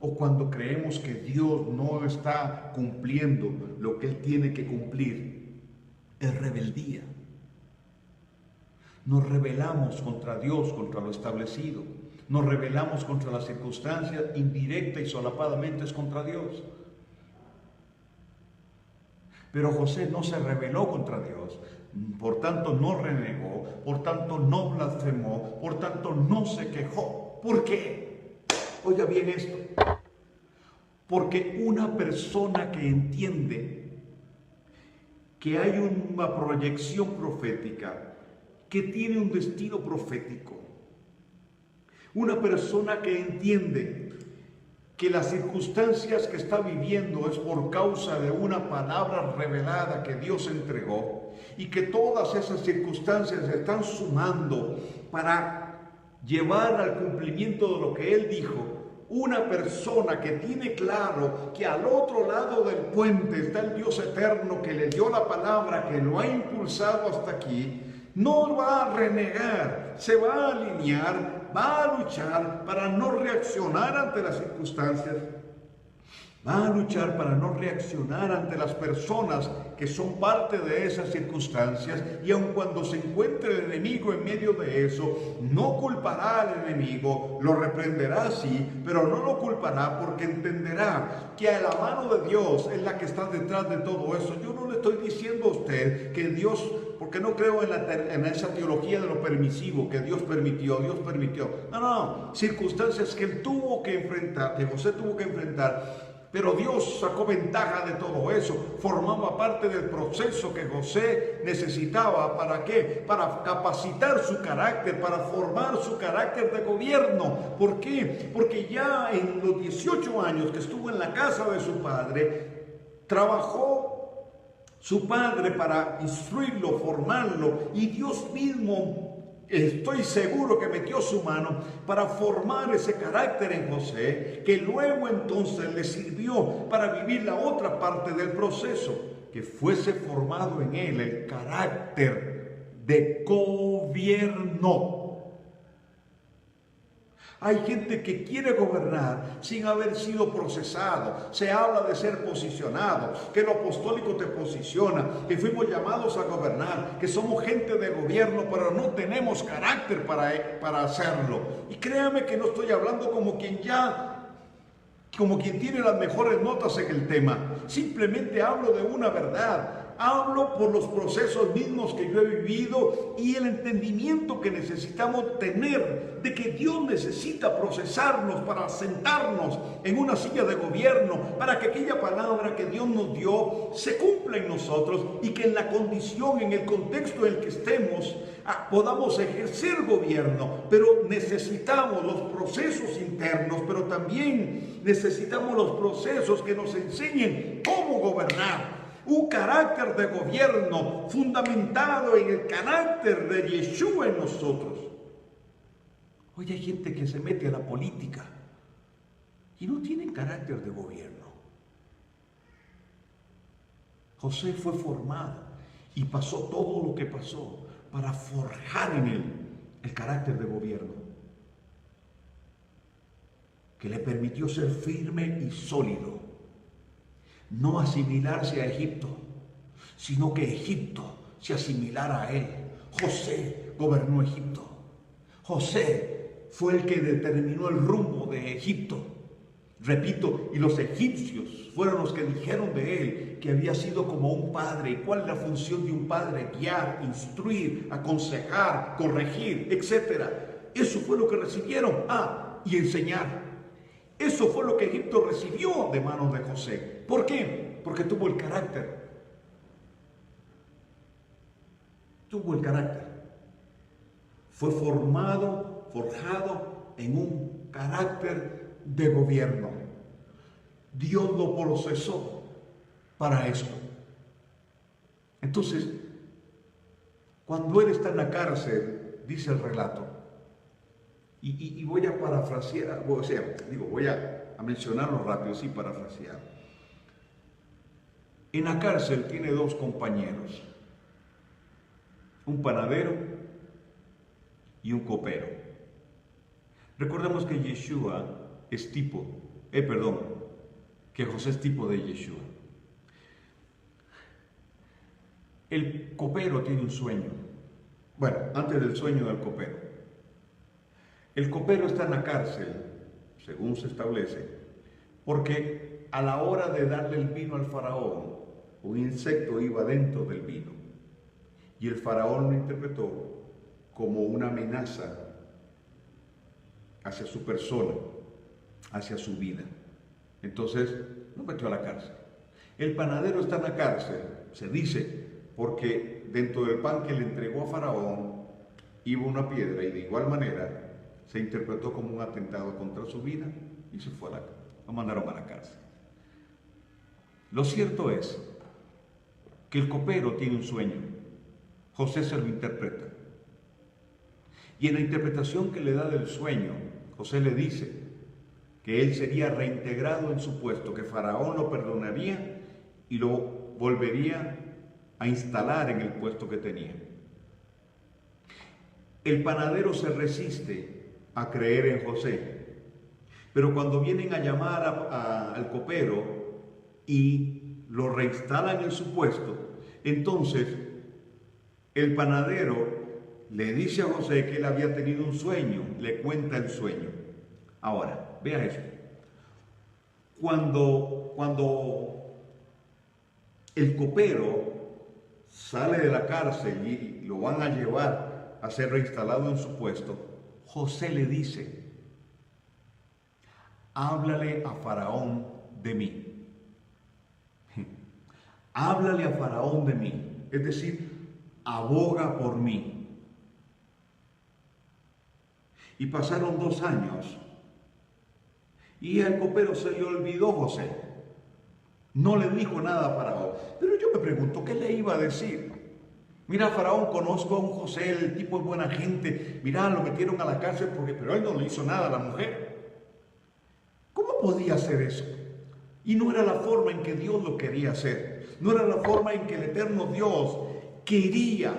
o cuando creemos que Dios no está cumpliendo lo que Él tiene que cumplir, es rebeldía. Nos rebelamos contra Dios, contra lo establecido. Nos rebelamos contra las circunstancias, indirecta y solapadamente es contra Dios. Pero José no se rebeló contra Dios, por tanto no renegó, por tanto no blasfemó, por tanto no se quejó. ¿Por qué? Oiga bien esto. Porque una persona que entiende que hay una proyección profética, que tiene un destino profético, una persona que entiende que las circunstancias que está viviendo es por causa de una palabra revelada que Dios entregó y que todas esas circunstancias se están sumando para llevar al cumplimiento de lo que Él dijo. Una persona que tiene claro que al otro lado del puente está el Dios eterno que le dio la palabra, que lo ha impulsado hasta aquí, no va a renegar, se va a alinear, va a luchar para no reaccionar ante las circunstancias, va a luchar para no reaccionar ante las personas que son parte de esas circunstancias, y aun cuando se encuentre el enemigo en medio de eso, no culpará al enemigo, lo reprenderá sí, pero no lo culpará porque entenderá que a la mano de Dios es la que está detrás de todo eso. Yo no le estoy diciendo a usted que Dios, porque no creo en esa teología de lo permisivo, que Dios permitió. No, circunstancias que él tuvo que enfrentar, que José tuvo que enfrentar. Pero Dios sacó ventaja de todo eso, formaba parte del proceso que José necesitaba. ¿Para qué? Para capacitar su carácter, para formar su carácter de gobierno. ¿Por qué? Porque ya en los 18 años que estuvo en la casa de su padre, trabajó su padre para instruirlo, formarlo, y Dios mismo, estoy seguro que metió su mano para formar ese carácter en José, que luego entonces le sirvió para vivir la otra parte del proceso, que fuese formado en él el carácter de gobierno. Hay gente que quiere gobernar sin haber sido procesado. Se habla de ser posicionado, que lo apostólico te posiciona, que fuimos llamados a gobernar, que somos gente de gobierno, pero no tenemos carácter para hacerlo. Y créame que no estoy hablando como quien tiene las mejores notas en el tema. Simplemente hablo de una verdad. Hablo por los procesos mismos que yo he vivido y el entendimiento que necesitamos tener de que Dios necesita procesarnos para sentarnos en una silla de gobierno, para que aquella palabra que Dios nos dio se cumpla en nosotros y que en la condición, en el contexto en el que estemos, podamos ejercer gobierno. Pero necesitamos los procesos internos, pero también necesitamos los procesos que nos enseñen cómo gobernar. Un carácter de gobierno fundamentado en el carácter de Yeshua en nosotros. Hoy hay gente que se mete a la política y no tienen carácter de gobierno. José fue formado y pasó todo lo que pasó para forjar en él el carácter de gobierno que le permitió ser firme y sólido, no asimilarse a Egipto, sino que Egipto se asimilara a él. José gobernó Egipto. José fue el que determinó el rumbo de Egipto. Repito, y los egipcios fueron los que dijeron de él que había sido como un padre. ¿Y cuál es la función de un padre? Guiar, instruir, aconsejar, corregir, etc. Eso fue lo que recibieron. Y enseñar. Eso fue lo que Egipto recibió de manos de José. ¿Por qué? Porque tuvo el carácter. Tuvo el carácter. Fue formado, forjado en un carácter de gobierno. Dios lo procesó para esto. Entonces, cuando él está en la cárcel, dice el relato, y voy a parafrasear, voy a mencionarlo rápido, sí, parafrasear. En la cárcel tiene dos compañeros, un panadero y un copero. Recordemos que Yeshua es que José es tipo de Yeshua. El copero tiene un sueño. Bueno, antes del sueño del copero. El copero está en la cárcel, según se establece, porque a la hora de darle el vino al faraón, un insecto iba dentro del vino. Y el faraón lo interpretó como una amenaza hacia su persona, hacia su vida. Entonces lo metió a la cárcel. El panadero está en la cárcel, se dice, porque dentro del pan que le entregó a Faraón iba una piedra y de igual manera se interpretó como un atentado contra su vida y se fue lo mandaron a la cárcel. Lo cierto es que el copero tiene un sueño. José se lo interpreta. Y en la interpretación que le da del sueño, José le dice que él sería reintegrado en su puesto, que Faraón lo perdonaría y lo volvería a instalar en el puesto que tenía. El panadero se resiste a creer en José, pero cuando vienen a llamar al copero y lo reinstalan en su puesto, entonces el panadero le dice a José que él había tenido un sueño, le cuenta el sueño. Ahora, vea esto. Cuando el copero sale de la cárcel y lo van a llevar a ser reinstalado en su puesto, José le dice: háblale a Faraón de mí. Háblale a Faraón de mí. Es decir, aboga por mí. Y pasaron 2 años y al copero se le olvidó José. No le dijo nada a Faraón. Pero yo me pregunto, ¿qué le iba a decir? Mira, Faraón, conozco a un José, el tipo es buena gente. Mira, lo metieron a la cárcel pero él no le hizo nada a la mujer. ¿Cómo podía hacer eso? Y no era la forma en que Dios lo quería hacer. No era la forma en que el eterno Dios quería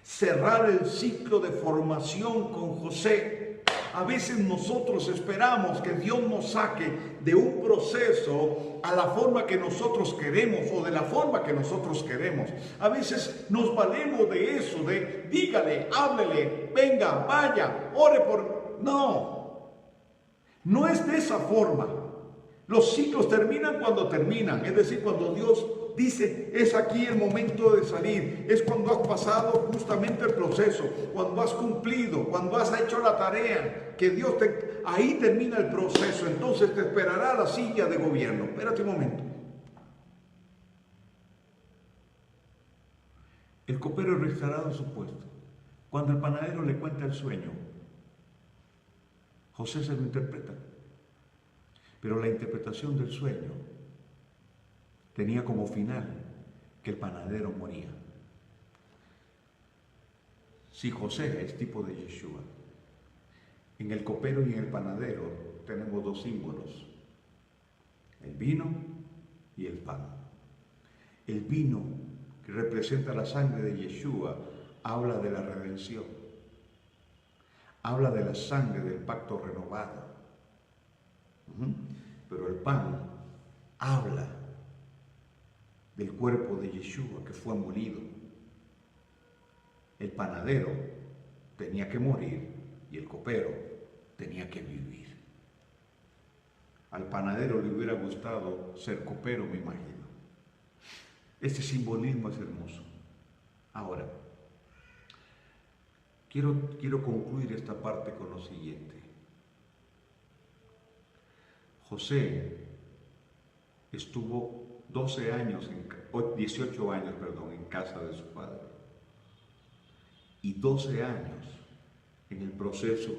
cerrar el ciclo de formación con José. A veces nosotros esperamos que Dios nos saque de un proceso a la forma que nosotros queremos o de la forma que nosotros queremos. A veces nos valemos de eso, de dígale, háblele, venga, vaya, ore por... No es de esa forma. Los ciclos terminan cuando terminan, es decir, cuando Dios dice, es aquí el momento de salir, es cuando has pasado justamente el proceso, cuando has cumplido, cuando has hecho la tarea, que Dios ahí termina el proceso, entonces te esperará la silla de gobierno. Espérate un momento. El copero es restaurado en su puesto. Cuando el panadero le cuenta el sueño, José se lo interpreta. Pero la interpretación del sueño tenía como final que el panadero moría. Si José es tipo de Yeshua, en el copero y en el panadero tenemos 2 símbolos: el vino y el pan. el vino que representa la sangre de Yeshua habla de la redención, habla de la sangre del pacto renovado. Pero el pan habla del cuerpo de Yeshua que fue molido. El panadero tenía que morir y el copero tenía que vivir. Al panadero le hubiera gustado ser copero, me imagino. Este simbolismo es hermoso. Ahora, quiero concluir esta parte con lo siguiente. José estuvo 18 años en casa de su padre y 12 años en el proceso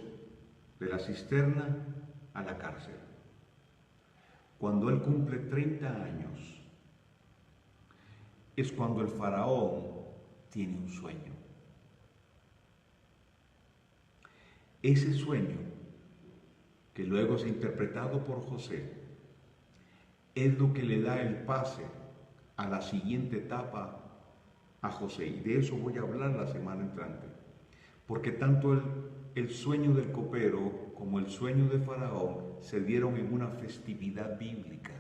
de la cisterna a la cárcel. Cuando él cumple 30 años, es cuando el faraón tiene un sueño. Ese sueño, que luego es interpretado por José, es lo que le da el pase a la siguiente etapa a José. Y de eso voy a hablar la semana entrante. Porque tanto el sueño del copero como el sueño de Faraón se dieron en una festividad bíblica,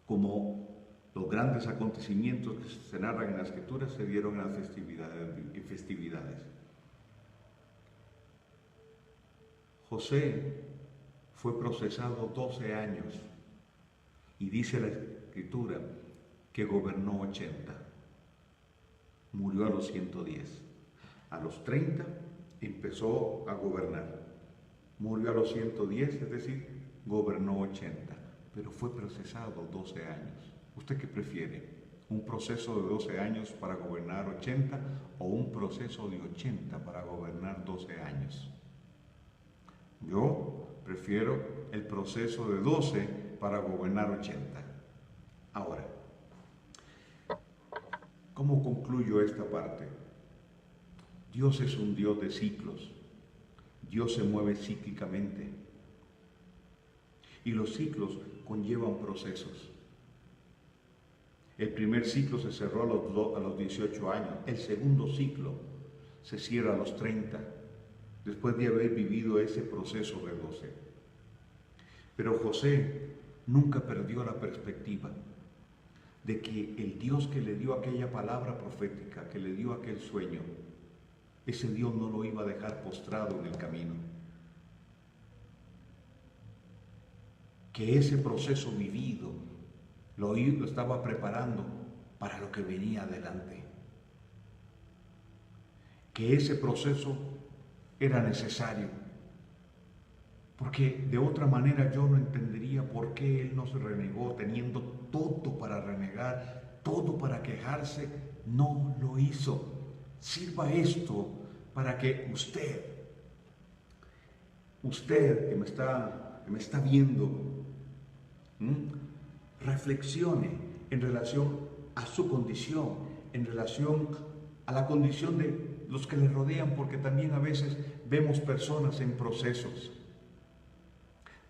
como los grandes acontecimientos que se narran en la Escritura se dieron en las festividades. José fue procesado 12 años y dice la Escritura que gobernó 80. Murió a los 110. A los 30 empezó a gobernar. Murió a los 110, es decir, gobernó 80, pero fue procesado 12 años. ¿Usted qué prefiere? ¿Un proceso de 12 años para gobernar 80 o un proceso de 80 para gobernar 12 años? Yo prefiero el proceso de 12 para gobernar 80. Ahora, ¿cómo concluyo esta parte? Dios es un Dios de ciclos. Dios se mueve cíclicamente. Y los ciclos conllevan procesos. El primer ciclo se cerró a los 18 años. El segundo ciclo se cierra a los 30, después de haber vivido ese proceso de 12. Pero José nunca perdió la perspectiva de que el Dios que le dio aquella palabra profética, que le dio aquel sueño, ese Dios no lo iba a dejar postrado en el camino. Que ese proceso vivido lo estaba preparando para lo que venía adelante. Que ese proceso era necesario. Porque de otra manera yo no entendería por qué él no se renegó, teniendo todo para renegar, todo para quejarse, no lo hizo. Sirva esto para que usted que me está viendo, reflexione en relación a su condición, en relación a la condición de los que le rodean, porque también a veces vemos personas en procesos.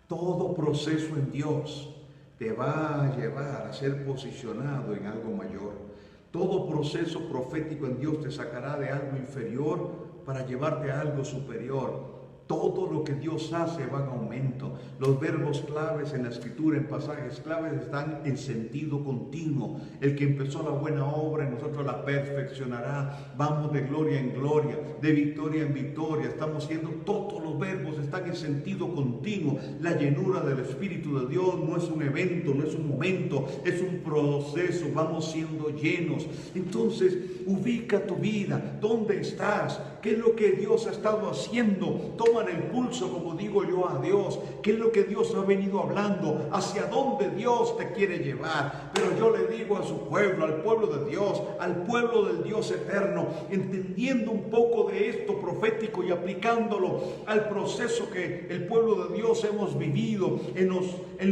Todo proceso en Dios te va a llevar a ser posicionado en algo mayor. Todo proceso profético en Dios te sacará de algo inferior para llevarte a algo superior. Todo lo que Dios hace va en aumento. Los verbos claves en la Escritura, en pasajes claves, están en sentido continuo. El que empezó la buena obra en nosotros la perfeccionará. Vamos de gloria en gloria, de victoria en victoria. Estamos siendo, todos los verbos están en sentido continuo. La llenura del Espíritu de Dios no es un evento, no es un momento, es un proceso. Vamos siendo llenos. Entonces, ubica tu vida. ¿Dónde estás? ¿Qué es lo que Dios ha estado haciendo? Toman el pulso, como digo yo, a Dios. ¿Qué es lo que Dios ha venido hablando? ¿Hacia dónde Dios te quiere llevar? Pero yo le digo a su pueblo, al pueblo de Dios, al pueblo del Dios eterno, entendiendo un poco de esto profético y aplicándolo al proceso que el pueblo de Dios hemos vivido en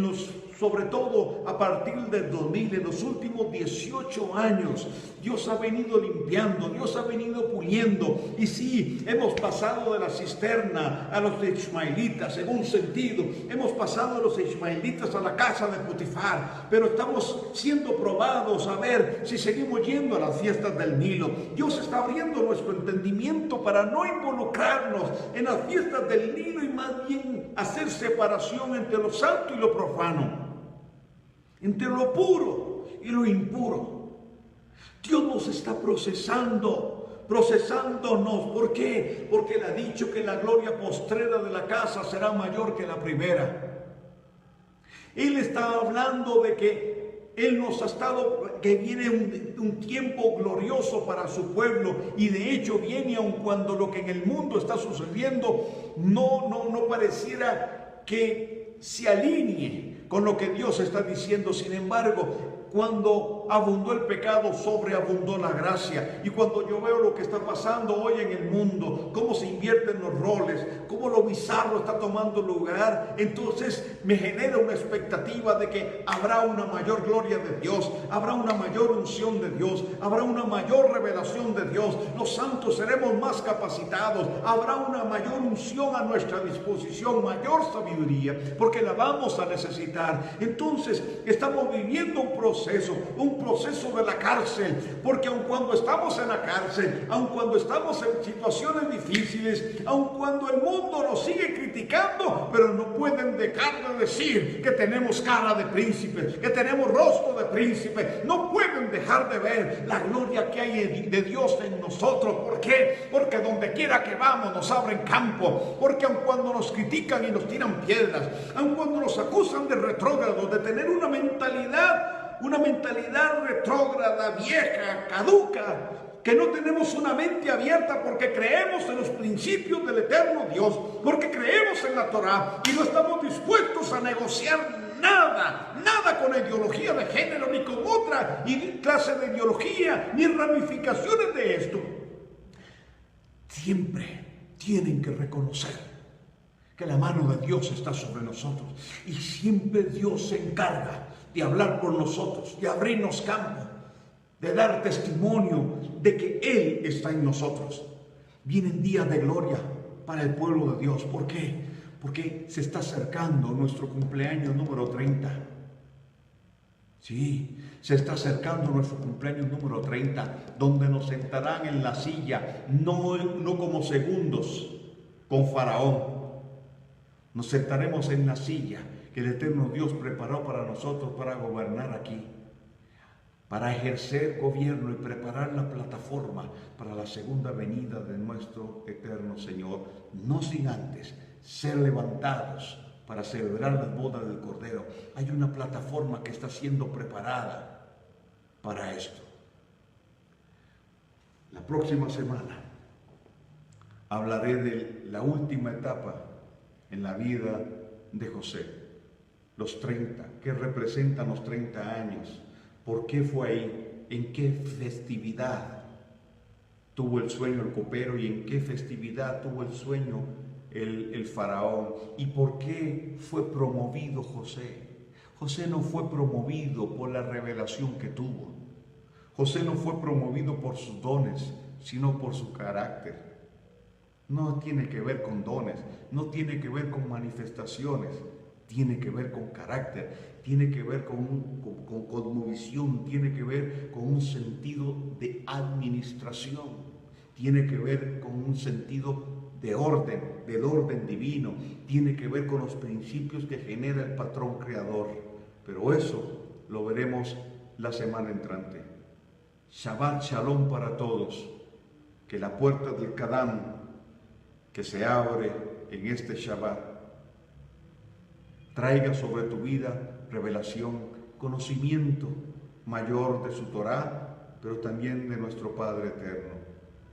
los sobre todo a partir del 2000, en los últimos 18 años, Dios ha venido limpiando, Dios ha venido puliendo. Y sí, hemos pasado de la cisterna a los ismaelitas en un sentido, hemos pasado de los ismaelitas a la casa de Potifar, pero estamos siendo probados a ver si seguimos yendo a las fiestas del Nilo. Dios está abriendo nuestro entendimiento para no involucrarnos en las fiestas del Nilo y más bien hacer separación entre lo santo y lo profano, entre lo puro y lo impuro. Dios nos está procesándonos. ¿Por qué? Porque Él ha dicho que la gloria postrera de la casa será mayor que la primera. Él está hablando de que Él nos ha estado, que viene un tiempo glorioso para su pueblo, y de hecho viene aun cuando lo que en el mundo está sucediendo no pareciera que se alinee con lo que Dios está diciendo. Sin embargo, cuando abundó el pecado, sobreabundó la gracia. Y cuando yo veo lo que está pasando hoy en el mundo, cómo se invierten los roles, cómo lo bizarro está tomando lugar, entonces me genera una expectativa de que habrá una mayor gloria de Dios, habrá una mayor unción de Dios, habrá una mayor revelación de Dios. Los santos seremos más capacitados, habrá una mayor unción a nuestra disposición, mayor sabiduría, porque la vamos a necesitar. Entonces estamos viviendo un proceso de la cárcel, porque aun cuando estamos en la cárcel, aun cuando estamos en situaciones difíciles, aun cuando el mundo nos sigue criticando, pero no pueden dejar de decir que tenemos cara de príncipes, que tenemos rostro de príncipe. No pueden dejar de ver la gloria que hay de Dios en nosotros. ¿Por qué? Porque donde quiera que vamos nos abren campo, porque aun cuando nos critican y nos tiran piedras, aun cuando nos acusan de retrógrados, de tener una mentalidad retrógrada, vieja, caduca, que no tenemos una mente abierta porque creemos en los principios del eterno Dios, porque creemos en la Torá y no estamos dispuestos a negociar nada con la ideología de género, ni con otra clase de ideología, ni ramificaciones de esto. Siempre tienen que reconocer que la mano de Dios está sobre nosotros, y siempre Dios se encarga de hablar por nosotros, de abrirnos campo, de dar testimonio de que Él está en nosotros. Vienen días de gloria para el pueblo de Dios. ¿Por qué? Porque se está acercando nuestro cumpleaños número 30. Sí, se está acercando nuestro cumpleaños número 30, donde nos sentarán en la silla, no como segundos con Faraón. Nos sentaremos en la silla que el eterno Dios preparó para nosotros para gobernar aquí, para ejercer gobierno y preparar la plataforma para la segunda venida de nuestro eterno Señor, no sin antes ser levantados para celebrar las bodas del Cordero. Hay una plataforma que está siendo preparada para esto. La próxima semana hablaré de la última etapa en la vida de José. Los 30, ¿qué representan los 30 años? ¿Por qué fue ahí? ¿En qué festividad tuvo el sueño el copero? ¿Y en qué festividad tuvo el sueño el faraón? ¿Y por qué fue promovido José? José no fue promovido por la revelación que tuvo. José no fue promovido por sus dones, sino por su carácter. No tiene que ver con dones, no tiene que ver con manifestaciones. Tiene que ver con carácter, tiene que ver con cosmovisión, tiene que ver con un sentido de administración, tiene que ver con un sentido de orden, del orden divino, tiene que ver con los principios que genera el patrón creador. Pero eso lo veremos la semana entrante. Shabbat Shalom para todos. Que la puerta del Kadam que se abre en este Shabbat traiga sobre tu vida revelación, conocimiento mayor de su Torá, pero también de nuestro Padre Eterno.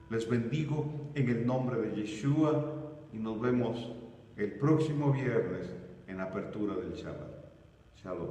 Les bendigo en el nombre de Yeshua y nos vemos el próximo viernes en apertura del Shabbat. Shalom.